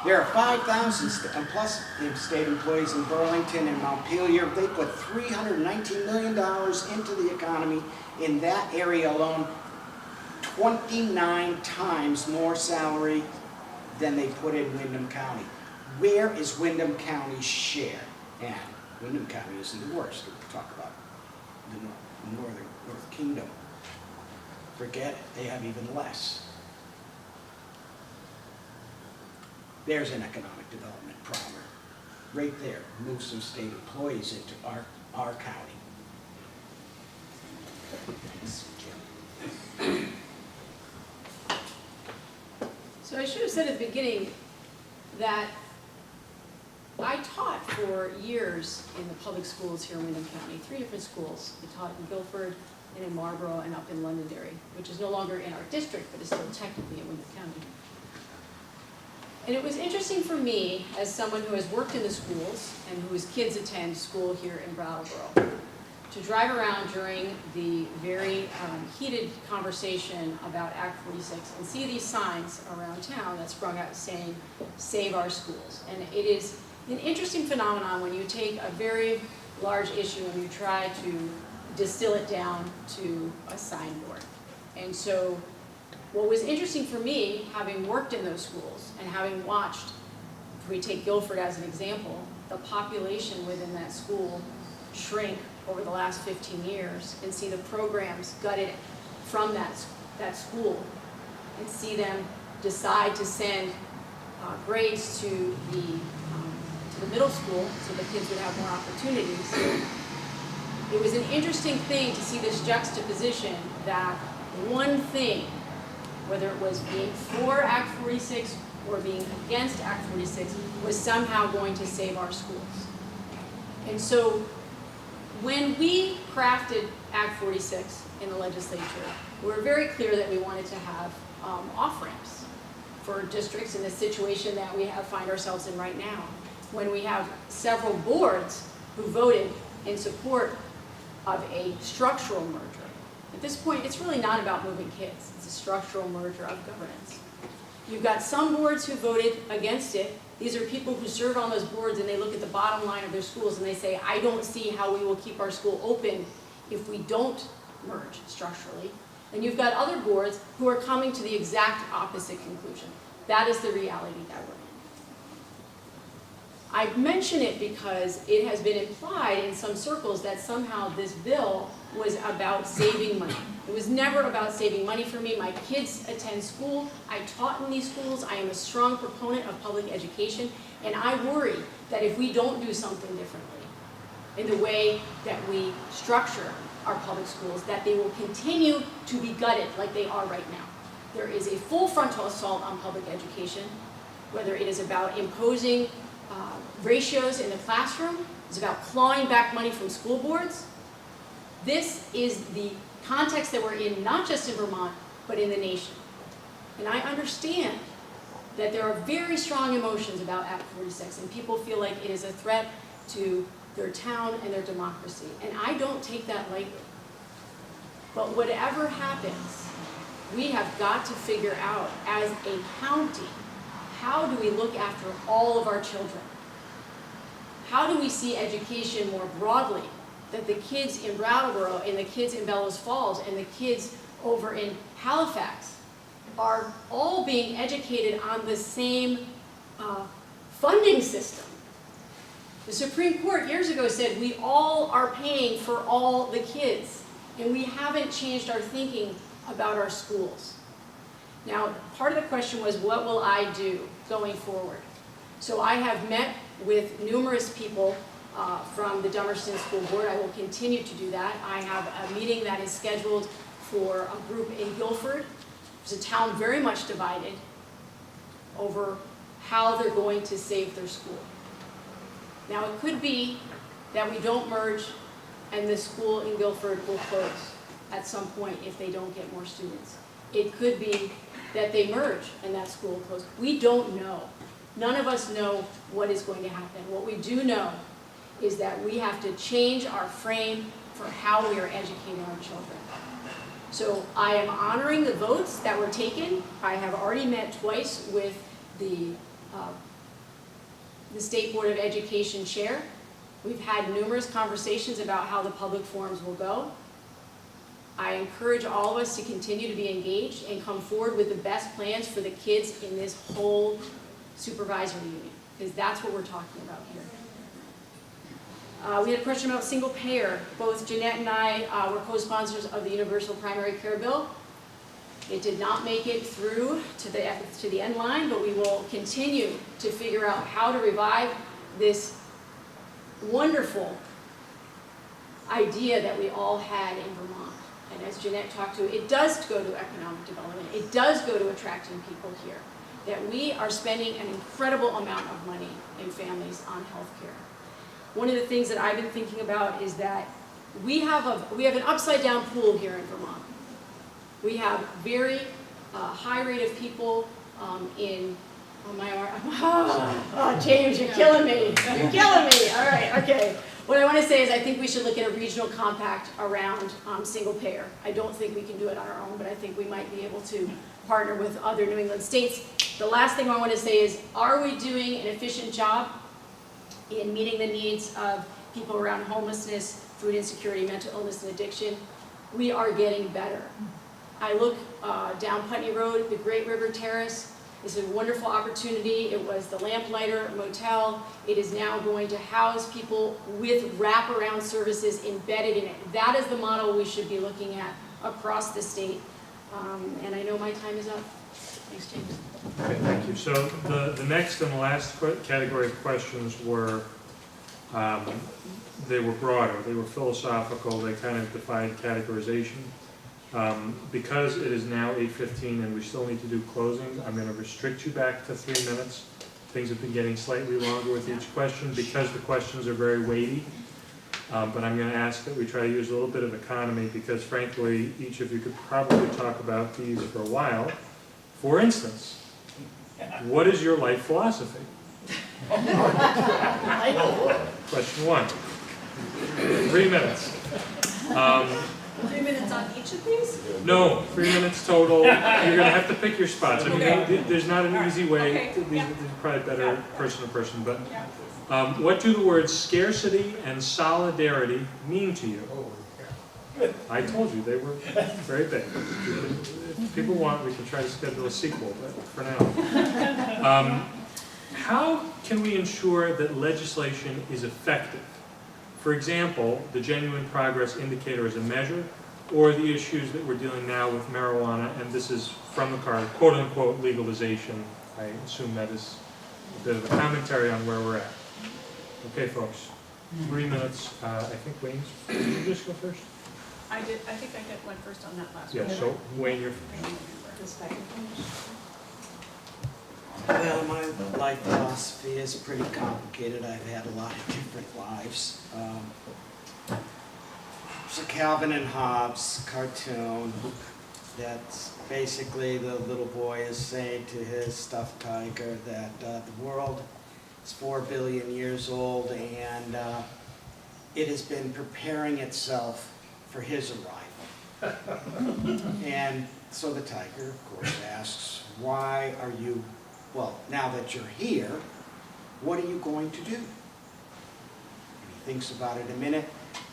There are 5,000 plus state employees in Burlington and Montpelier. They put $319 million into the economy in that area alone, 29 times more salary than they put in Windham County. Where is Windham County's share? And Windham County isn't the worst. We talk about the North Kingdom. Forget it, they have even less. There's an economic development problem. Right there, move some state employees into our county. So I should have said at the beginning that I taught for years in the public schools here in Windham County, 3 different schools. I taught in Guilford and in Marlborough and up in Londonderry, which is no longer in our district, but is still technically in Windham County. And it was interesting for me, as someone who has worked in the schools and whose kids attend school here in Brattleboro, to drive around during the very heated conversation about Act 46 and see these signs around town that sprung out saying, "Save our schools." And it is an interesting phenomenon when you take a very large issue and you try to distill it down to a signboard. And so what was interesting for me, having worked in those schools and having watched, if we take Guilford as an example, the population within that school shrink over the last 15 years and see the programs gutted from that school and see them decide to send grades to the middle school so the kids would have more opportunities. It was an interesting thing to see this juxtaposition that one thing, whether it was being for Act 46 or being against Act 46, was somehow going to save our schools. And so when we crafted Act 46 in the legislature, we were very clear that we wanted to have off-ramps for districts in the situation that we find ourselves in right now, when we have several boards who voted in support of a structural merger. At this point, it's really not about moving kids. It's a structural merger of governance. You've got some boards who voted against it. These are people who serve on those boards and they look at the bottom line of their schools and they say, I don't see how we will keep our school open if we don't merge structurally. And you've got other boards who are coming to the exact opposite conclusion. That is the reality that we're in. I mention it because it has been implied in some circles that somehow this bill was about saving money. It was never about saving money for me. My kids attend school. I taught in these schools. I am a strong proponent of public education. And I worry that if we don't do something differently in the way that we structure our public schools, that they will continue to be gutted like they are right now. There is a full frontal assault on public education, whether it is about imposing ratios in the classroom, it's about clawing back money from school boards. This is the context that we're in, not just in Vermont, but in the nation. And I understand that there are very strong emotions about Act 46, and people feel like it is a threat to their town and their democracy. And I don't take that lightly. But whatever happens, we have got to figure out, as a county, how do we look after all of our children? How do we see education more broadly? That the kids in Brattleboro and the kids in Bellows Falls and the kids over in Halifax are all being educated on the same funding system. The Supreme Court years ago said we all are paying for all the kids, and we haven't changed our thinking about our schools. Now, part of the question was, what will I do going forward? So I have met with numerous people from the Dummerston School Board. I will continue to do that. I have a meeting that is scheduled for a group in Guilford. It's a town very much divided over how they're going to save their school. Now, it could be that we don't merge and the school in Guilford will close at some point if they don't get more students. It could be that they merge and that school will close. We don't know. None of us know what is going to happen. What we do know is that we have to change our frame for how we are educating our children. So I am honoring the votes that were taken. I have already met twice with the State Board of Education chair. We've had numerous conversations about how the public forums will go. I encourage all of us to continue to be engaged and come forward with the best plans for the kids in this whole supervisory union, because that's what we're talking about here. We had a question about single payer. Both Jeanette and I were co-sponsors of the Universal Primary Care Bill. It did not make it through to the end line, but we will continue to figure out how to revive this wonderful idea that we all had in Vermont. And as Jeanette talked to, it does go to economic development. It does go to attracting people here. That we are spending an incredible amount of money in families on health care. One of the things that I've been thinking about is that we have an upside down pool here in Vermont. We have very high rate of people in, oh my arm, oh, James, you're killing me. You're killing me. All right, okay. what I want to say is I think we should look at a regional compact around single payer. I don't think we can do it on our own, but I think we might be able to partner with other New England states. The last thing I want to say is, are we doing an efficient job in meeting the needs of people around homelessness, food insecurity, mental illness, and addiction? We are getting better. I look down Putney Road, the Great River Terrace. It's a wonderful opportunity. It was the Lamplighter Motel. It is now going to house people with wraparound services embedded in it. That is the model we should be looking at across the state. And I know my time is up. Thanks, James. Okay, thank you. So the next and the last category of questions were, they were broader, they were philosophical, they kind of defied categorization. Because it is now 8:15 and we still need to do closing, I'm going to restrict you back to 3 minutes. Things have been getting slightly longer with each question because the questions are very weighty. But I'm going to ask that we try to use a little bit of economy because frankly, each of you could probably talk about these for a while. For instance, what is your life philosophy? Question 1. 3 minutes. 3 minutes on each of these? No, 3 minutes total. You're going to have to pick your spots. I mean, there's not an easy way. Okay. These are probably better person to person. But what do the words scarcity and solidarity mean to you? I told you they were very big. If people want, we can try to schedule a sequel, but for now. How can we ensure that legislation is effective? For example, the genuine progress indicator is a measure, or the issues that we're dealing now with marijuana, and this is from the card, quote-unquote legalization. I assume that is a bit of a commentary on where we're at. Okay, folks, 3 minutes. I think Wayne, did you just go first? I did. I think I went first on that last one. Yeah, so Wayne, you're This second one. Well, my life philosophy is pretty complicated. I've had a lot of different lives. It's a Calvin and Hobbes cartoon that's basically the little boy is saying to his stuffed tiger that the world is 4 billion years old and it has been preparing itself for his arrival. And so the tiger, of course, asks, why are you, well, now that you're here, what are you going to do? And he thinks about it a minute,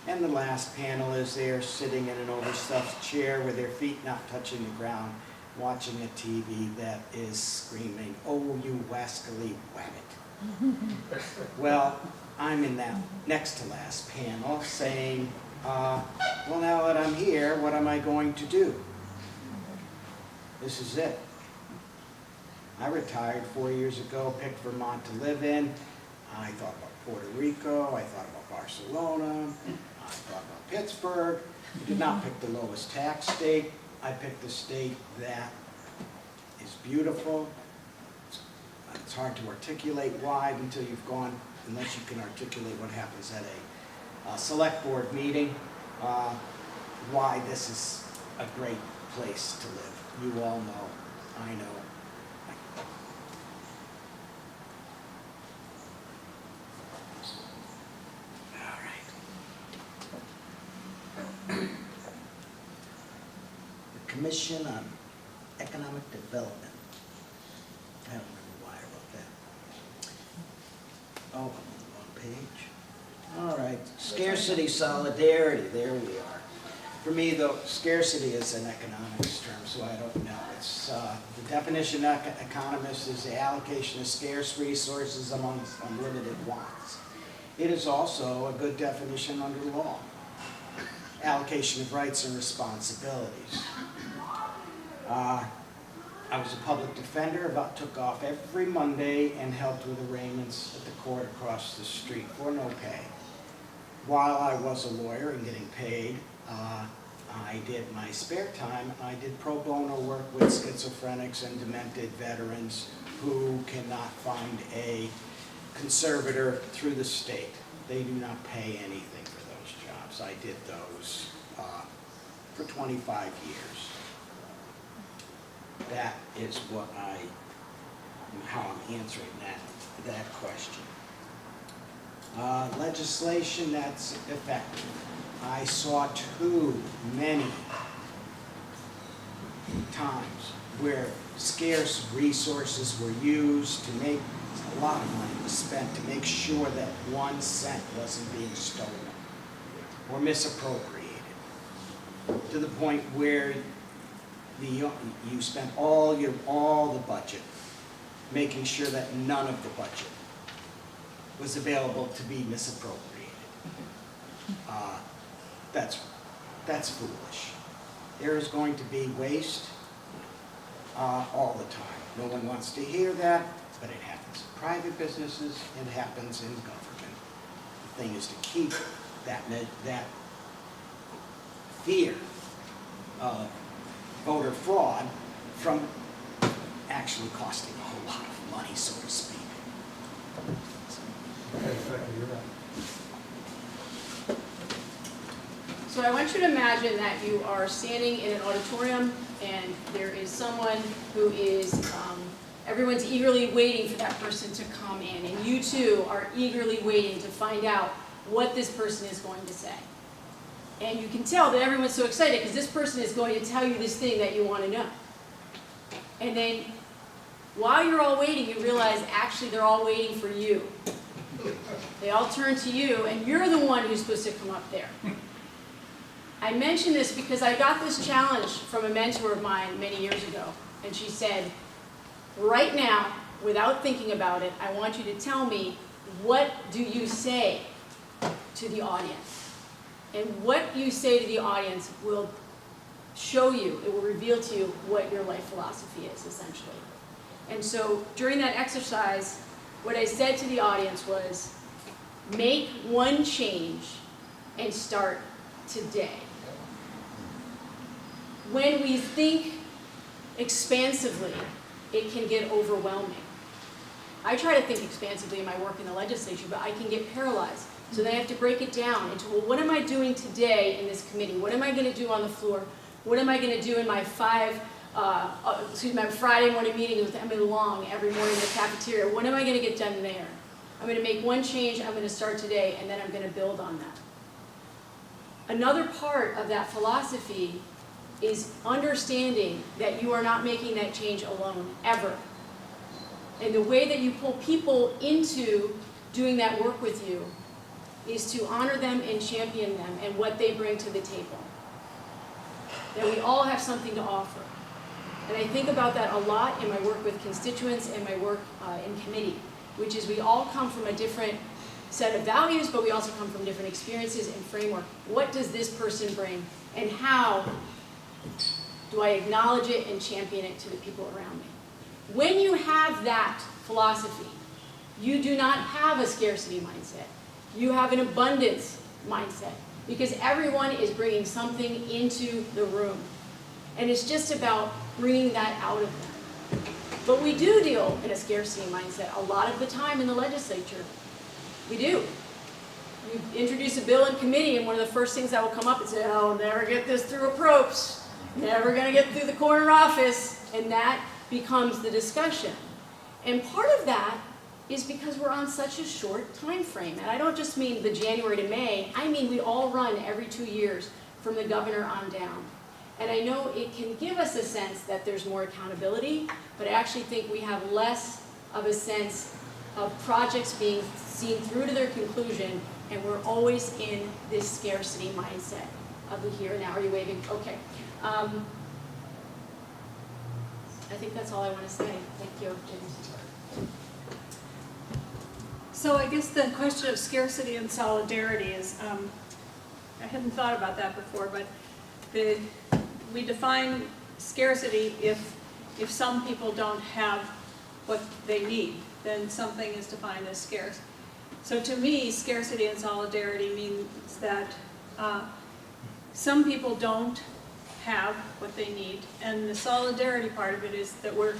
and the last panel is there sitting in an overstuffed chair with their feet not touching the ground, watching a TV that is screaming, oh, you wascally wabbit. Well, I'm in that next to last panel saying, well, now that I'm here, what am I going to do? This is it. I retired 4 years ago, picked Vermont to live in. I thought about Puerto Rico, I thought about Barcelona, I thought about Pittsburgh. I did not pick the lowest tax state. I picked the state that is beautiful. It's hard to articulate why until you've gone, unless you can articulate what happens at a select board meeting, why this is a great place to live. You all know, I know. All right. The Commission on Economic Development. I don't remember why I wrote that. Oh, I'm on the wrong page. All right, scarcity, solidarity, there we are. For me, though, scarcity is an economics term, so I don't know. It's the definition of economists is the allocation of scarce resources amongst unlimited wants. It is also a good definition under law. Allocation of rights and responsibilities. I was a public defender, took off every Monday and helped with arraignments at the court across the street for no pay. While I was a lawyer and getting paid, I did my spare time, I did pro bono work with schizophrenics and demented veterans who cannot find a conservator through the state. They do not pay anything for those jobs. I did those for 25 years. That is what how I'm answering that question. Legislation that's effective. I saw too many times where scarce resources were used to make, a lot of money was spent to make sure that 1 cent wasn't being stolen or misappropriated, to the point where you spent all the budget making sure that none of the budget was available to be misappropriated. That's foolish. There is going to be waste all the time. No one wants to hear that, but it happens in private businesses, it happens in government. The thing is to keep that fear of voter fraud from actually costing a whole lot of money, so to speak. So I want you to imagine that you are standing in an auditorium and there is someone who is, everyone's eagerly waiting for that person to come in, and you too are eagerly waiting to find out what this person is going to say. And you can tell that everyone's so excited because this person is going to tell you this thing that you want to know. And then while you're all waiting, you realize actually they're all waiting for you. They all turn to you, and you're the one who's supposed to come up there. I mention this because I got this challenge from a mentor of mine many years ago, and she said, right now, without thinking about it, I want you to tell me, what do you say to the audience? And what you say to the audience will show you, it will reveal to you what your life philosophy is, essentially. And so during that exercise, what I said to the audience was, make one change and start today. When we think expansively, it can get overwhelming. I try to think expansively in my work in the legislature, but I can get paralyzed. So then I have to break it down into, well, what am I doing today in this committee? What am I going to do on the floor? What am I going to do in my my Friday morning meetings with Emily Long every morning in the cafeteria? What am I going to get done there? I'm going to make one change, I'm going to start today, and then I'm going to build on that. Another part of that philosophy is understanding that you are not making that change alone, ever. And the way that you pull people into doing that work with you is to honor them and champion them and what they bring to the table. That we all have something to offer. And I think about that a lot in my work with constituents and my work in committee, which is we all come from a different set of values, but we also come from different experiences and framework. What does this person bring, and how do I acknowledge it and champion it to the people around me? When you have that philosophy, you do not have a scarcity mindset. You have an abundance mindset, because everyone is bringing something into the room. And it's just about bringing that out of them. But we do deal in a scarcity mindset a lot of the time in the legislature. We do. You introduce a bill in committee, and one of the first things that will come up is say, oh, never get this through approps. Never going to get through the corner office. And that becomes the discussion. And part of that is because we're on such a short time frame. And I don't just mean the January to May. I mean we all run every 2 years from the governor on down. And I know it can give us a sense that there's more accountability, but I actually think we have less of a sense of projects being seen through to their conclusion, and we're always in this scarcity mindset of the here and now. Are you waving? Okay. I think that's all I want to say. Thank you, James. So I guess the question of scarcity and solidarity is, I hadn't thought about that before, but we define scarcity if some people don't have what they need, then something is defined as scarce. So to me, scarcity and solidarity means that some people don't have what they need, and the solidarity part of it is that we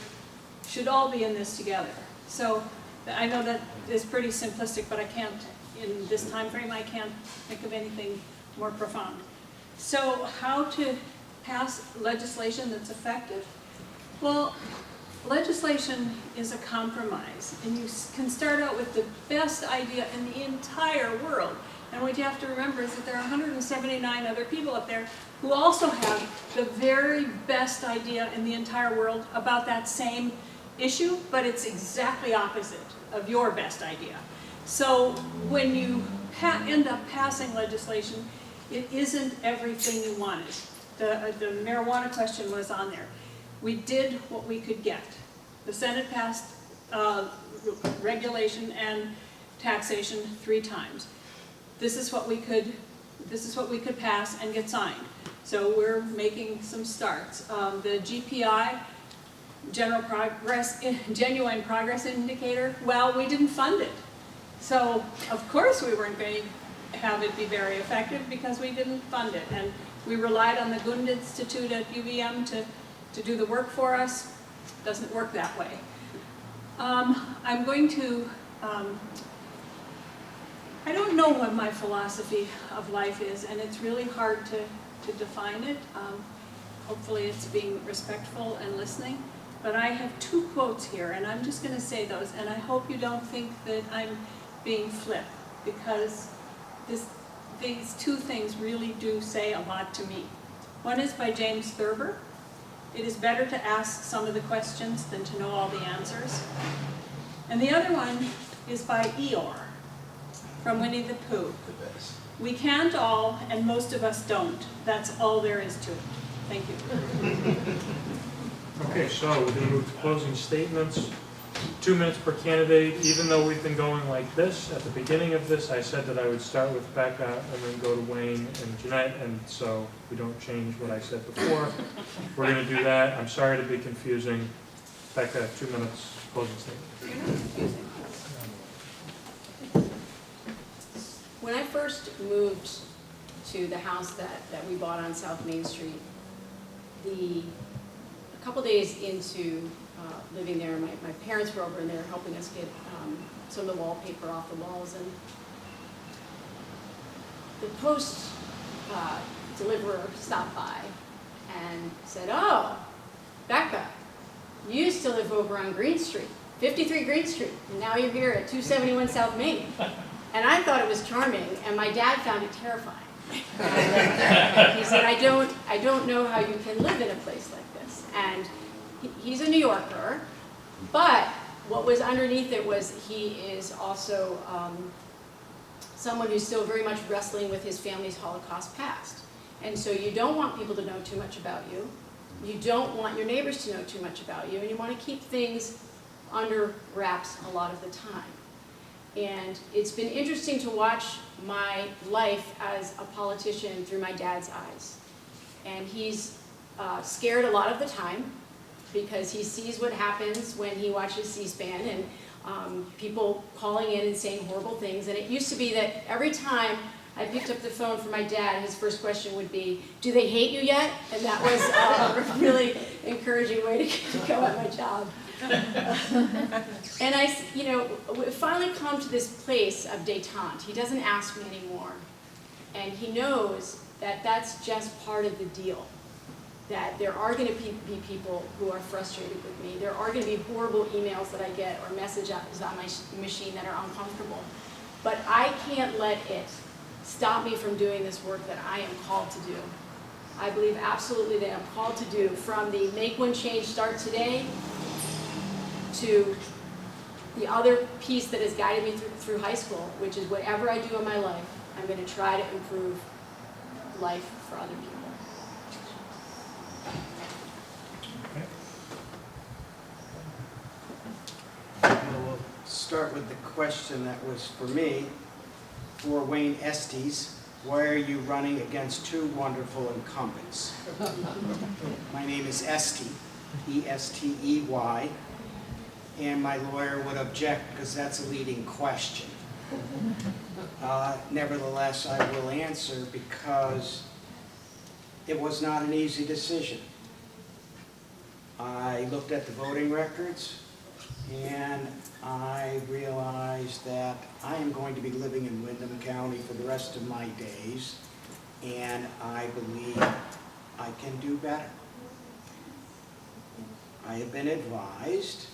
should all be in this together. So I know that is pretty simplistic, but I can't, in this time frame, I can't think of anything more profound. So how to pass legislation that's effective? Well, legislation is a compromise, and you can start out with the best idea in the entire world. And what you have to remember is that there are 179 other people up there who also have the very best idea in the entire world about that same issue, but it's exactly opposite of your best idea. So when you end up passing legislation, it isn't everything you wanted. The marijuana question was on there. We did what we could get. The Senate passed regulation and taxation 3 times. This is what we could pass and get signed. So we're making some starts. The GPI, genuine progress indicator, well, we didn't fund it. So of course we weren't going to have it be very effective because we didn't fund it. And we relied on the Gund Institute at UVM to do the work for us. Doesn't work that way. I'm going to, I don't know what my philosophy of life is, and it's really hard to define it. Hopefully it's being respectful and listening. But I have 2 quotes here, and I'm just going to say those, and I hope you don't think that I'm being flip, because these 2 things really do say a lot to me. One is by James Thurber. It is better to ask some of the questions than to know all the answers. And the other one is by Eeyore, from Winnie the Pooh. We can't all, and most of us don't. That's all there is to it. Thank you. Okay, so we're going to move to closing statements. 2 minutes per candidate. Even though we've been going like this, at the beginning of this, I said that I would start with Becca and then go to Wayne and Jeanette, and so we don't change what I said before. We're going to do that. I'm sorry to be confusing. Becca, 2 minutes, closing statement. When I first moved to the house that we bought on South Main Street, a couple days into living there, my parents were over and they were helping us get some of the wallpaper off the walls, and the post deliverer stopped by and said, "Oh, Becca, you used to live over on Green Street, 53 Green Street, and now you're here at 271 South Main." And I thought it was charming, and my dad found it terrifying. He said, I don't know how you can live in a place like this. And he's a New Yorker, but what was underneath it was he is also someone who's still very much wrestling with his family's Holocaust past. And so you don't want people to know too much about you. You don't want your neighbors to know too much about you, and you want to keep things under wraps a lot of the time. And it's been interesting to watch my life as a politician through my dad's eyes. And he's scared a lot of the time because he sees what happens when he watches C-SPAN and people calling in and saying horrible things. And it used to be that every time I picked up the phone for my dad, his first question would be, "Do they hate you yet?" And that was a really encouraging way to go at my job. And we've finally come to this place of détente. He doesn't ask me anymore. And he knows that that's just part of the deal. That there are going to be people who are frustrated with me. There are going to be horrible emails that I get or messages on my machine that are uncomfortable. But I can't let it stop me from doing this work that I am called to do. I believe absolutely that I'm called to do, from the Make One Change Start Today to the other piece that has guided me through high school, which is whatever I do in my life, I'm going to try to improve life for other people. We'll start with the question that was for me, for Wayne Estey's. Why are you running against 2 wonderful incumbents? My name is Estey, E-S-T-E-Y, and my lawyer would object because that's a leading question. Nevertheless, I will answer because it was not an easy decision. I looked at the voting records and I realized that I am going to be living in Windham County for the rest of my days, and I believe I can do better. I have been advised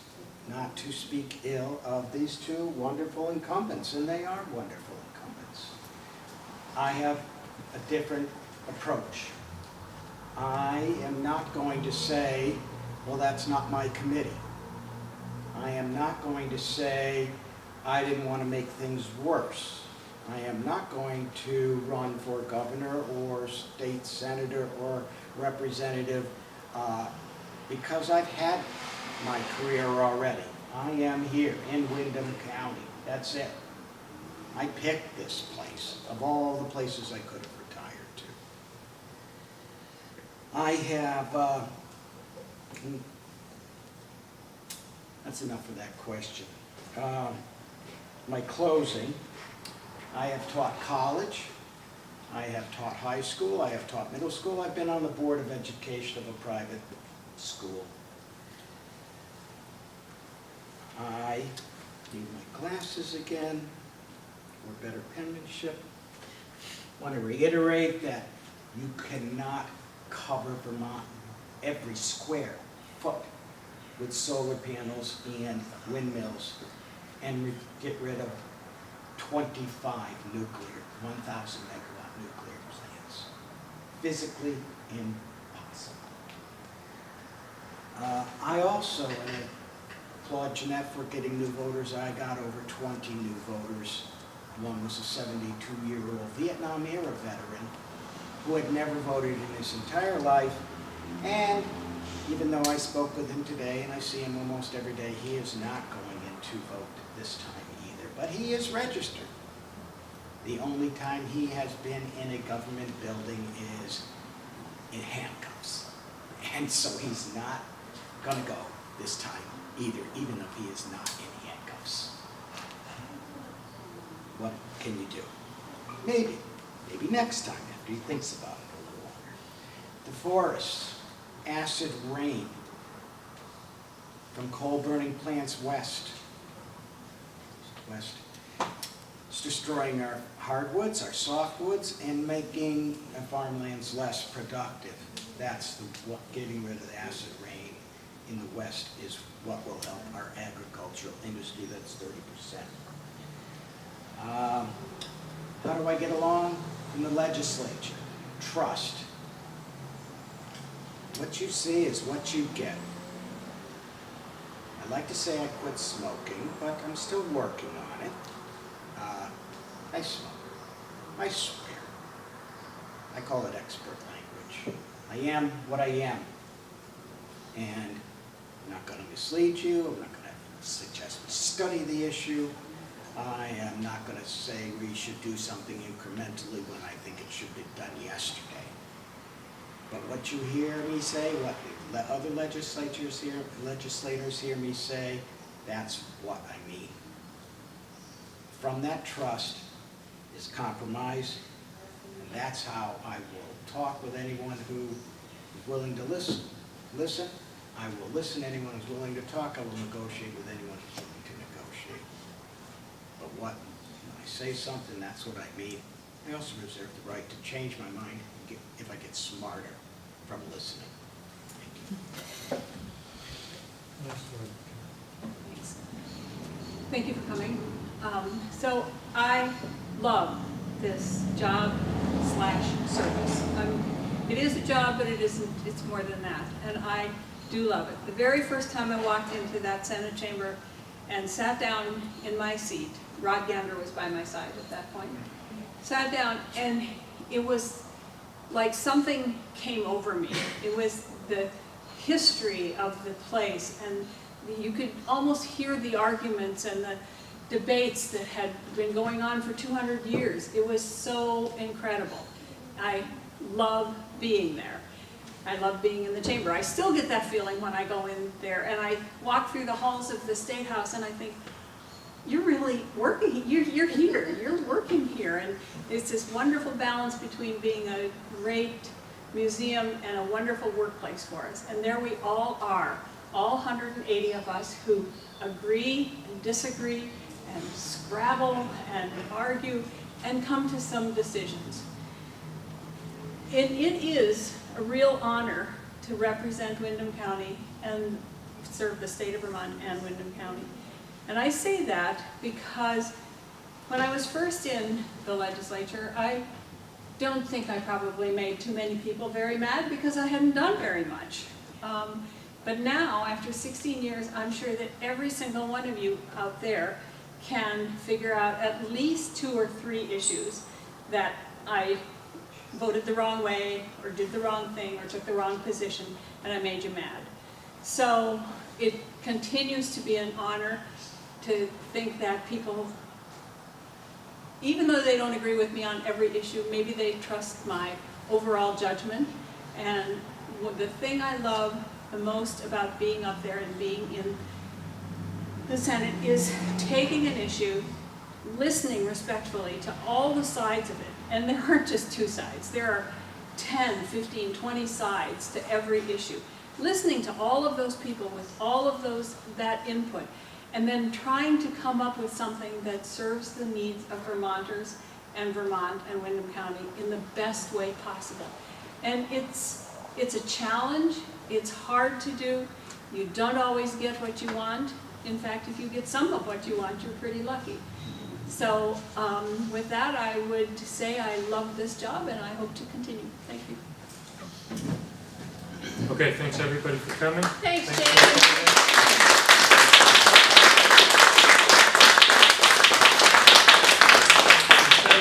not to speak ill of these two wonderful incumbents, and they are wonderful incumbents. I have a different approach. I am not going to say, well, that's not my committee. I am not going to say, I didn't want to make things worse. I am not going to run for governor or state senator or representative because I've had my career already. I am here in Windham County. That's it. I picked this place of all the places I could have retired to. I have, that's enough of that question. My closing, I have taught college, I have taught high school, I have taught middle school, I've been on the board of education of a private school. I need my glasses again, for better penmanship. I want to reiterate that you cannot cover Vermont every square foot with solar panels and windmills and get rid of 25 nuclear, 1,000 megawatt nuclear plants. Physically impossible. I also applaud Jeanette for getting new voters. I got over 20 new voters. One was a 72-year-old Vietnam era veteran who had never voted in his entire life. And even though I spoke with him today, and I see him almost every day, he is not going in to vote this time either. But he is registered. The only time he has been in a government building is in handcuffs. And so he's not going to go this time either, even if he is not in handcuffs. What can you do? Maybe next time after he thinks about it a little longer. The forests, acid rain from coal burning plants west. It's destroying our hardwoods, our softwoods, and making our farmlands less productive. That's what getting rid of the acid rain in the west is what will help our agricultural industry. That's 30%. How do I get along in the legislature? Trust. What you see is what you get. I'd like to say I quit smoking, but I'm still working on it. I smoke. I swear. I call it expert language. I am what I am. And I'm not going to mislead you. I'm not going to suggest we study the issue. I am not going to say we should do something incrementally when I think it should be done yesterday. But what you hear me say, what the other legislators hear me say, that's what I mean. From that trust is compromise, and that's how I will talk with anyone who is willing to listen. I will listen to anyone who's willing to talk. I will negotiate with anyone who's willing to negotiate. But when I say something, that's what I mean. I also reserve the right to change my mind if I get smarter from listening. Thank you. Thanks. Thank you for coming. So I love this job/service. It is a job, but it's more than that. And I do love it. The very first time I walked into that Senate chamber and sat down in my seat, Rod Gander was by my side at that point, sat down, and it was like something came over me. It was the history of the place, and you could almost hear the arguments and the debates that had been going on for 200 years. It was so incredible. I love being there. I love being in the chamber. I still get that feeling when I go in there, and I walk through the halls of the State House, and I think, you're really working, you're here, you're working here. And it's this wonderful balance between being a great museum and a wonderful workplace for us. And there we all are, all 180 of us who agree and disagree and scrabble and argue and come to some decisions. It is a real honor to represent Windham County, and serve the state of Vermont and Windham County. And I say that because when I was first in the legislature, I don't think I probably made too many people very mad because I hadn't done very much. But now, after 16 years, I'm sure that every single one of you out there can figure out at least 2 or 3 issues that I voted the wrong way, or did the wrong thing, or took the wrong position, and I made you mad. So it continues to be an honor to think that people, even though they don't agree with me on every issue, maybe they trust my overall judgment. And the thing I love the most about being up there and being in the Senate is taking an issue, listening respectfully to all the sides of it. And there aren't just 2 sides. There are 10, 15, 20 sides to every issue. Listening to all of those people with all of that input, and then trying to come up with something that serves the needs of Vermonters and Vermont and Windham County in the best way possible. And it's a challenge. It's hard to do. You don't always get what you want. In fact, if you get some of what you want, you're pretty lucky. So with that, I would say I love this job and I hope to continue. Thank you. Okay, thanks everybody for coming. Thanks, James.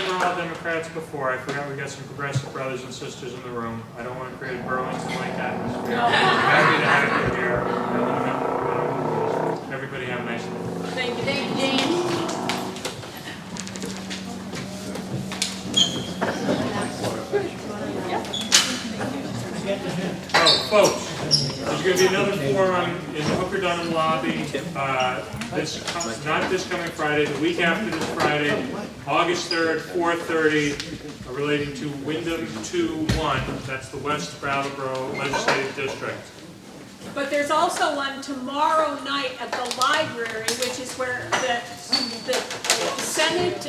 We're all Democrats before. I forgot we got some progressive brothers and sisters in the room. I don't want to create a Burlington-like atmosphere. I'm happy to have you here. Everybody have a nice day. Thank you, James. Oh, folks, there's going to be another forum in the Hooker Dunham lobby, not this coming Friday, the week after this Friday, August 3rd, 4:30, relating to Windham 2-1, that's the West Brattleboro Legislative District. But there's also one tomorrow night at the library, which is where the Senate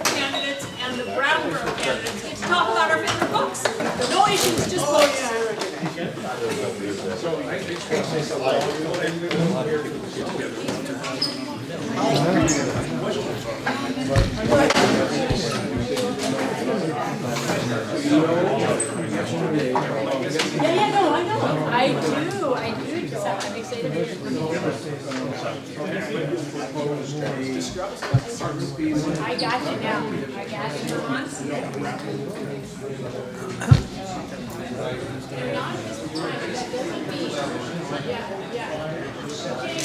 candidates and the Brattleboro candidates get to talk about our favorite books. No issues, just books. Yeah, no, I know. I do. Just I'm excited to hear from you. I got you now. I got you. They're not this time. That doesn't mean. Yeah. Okay,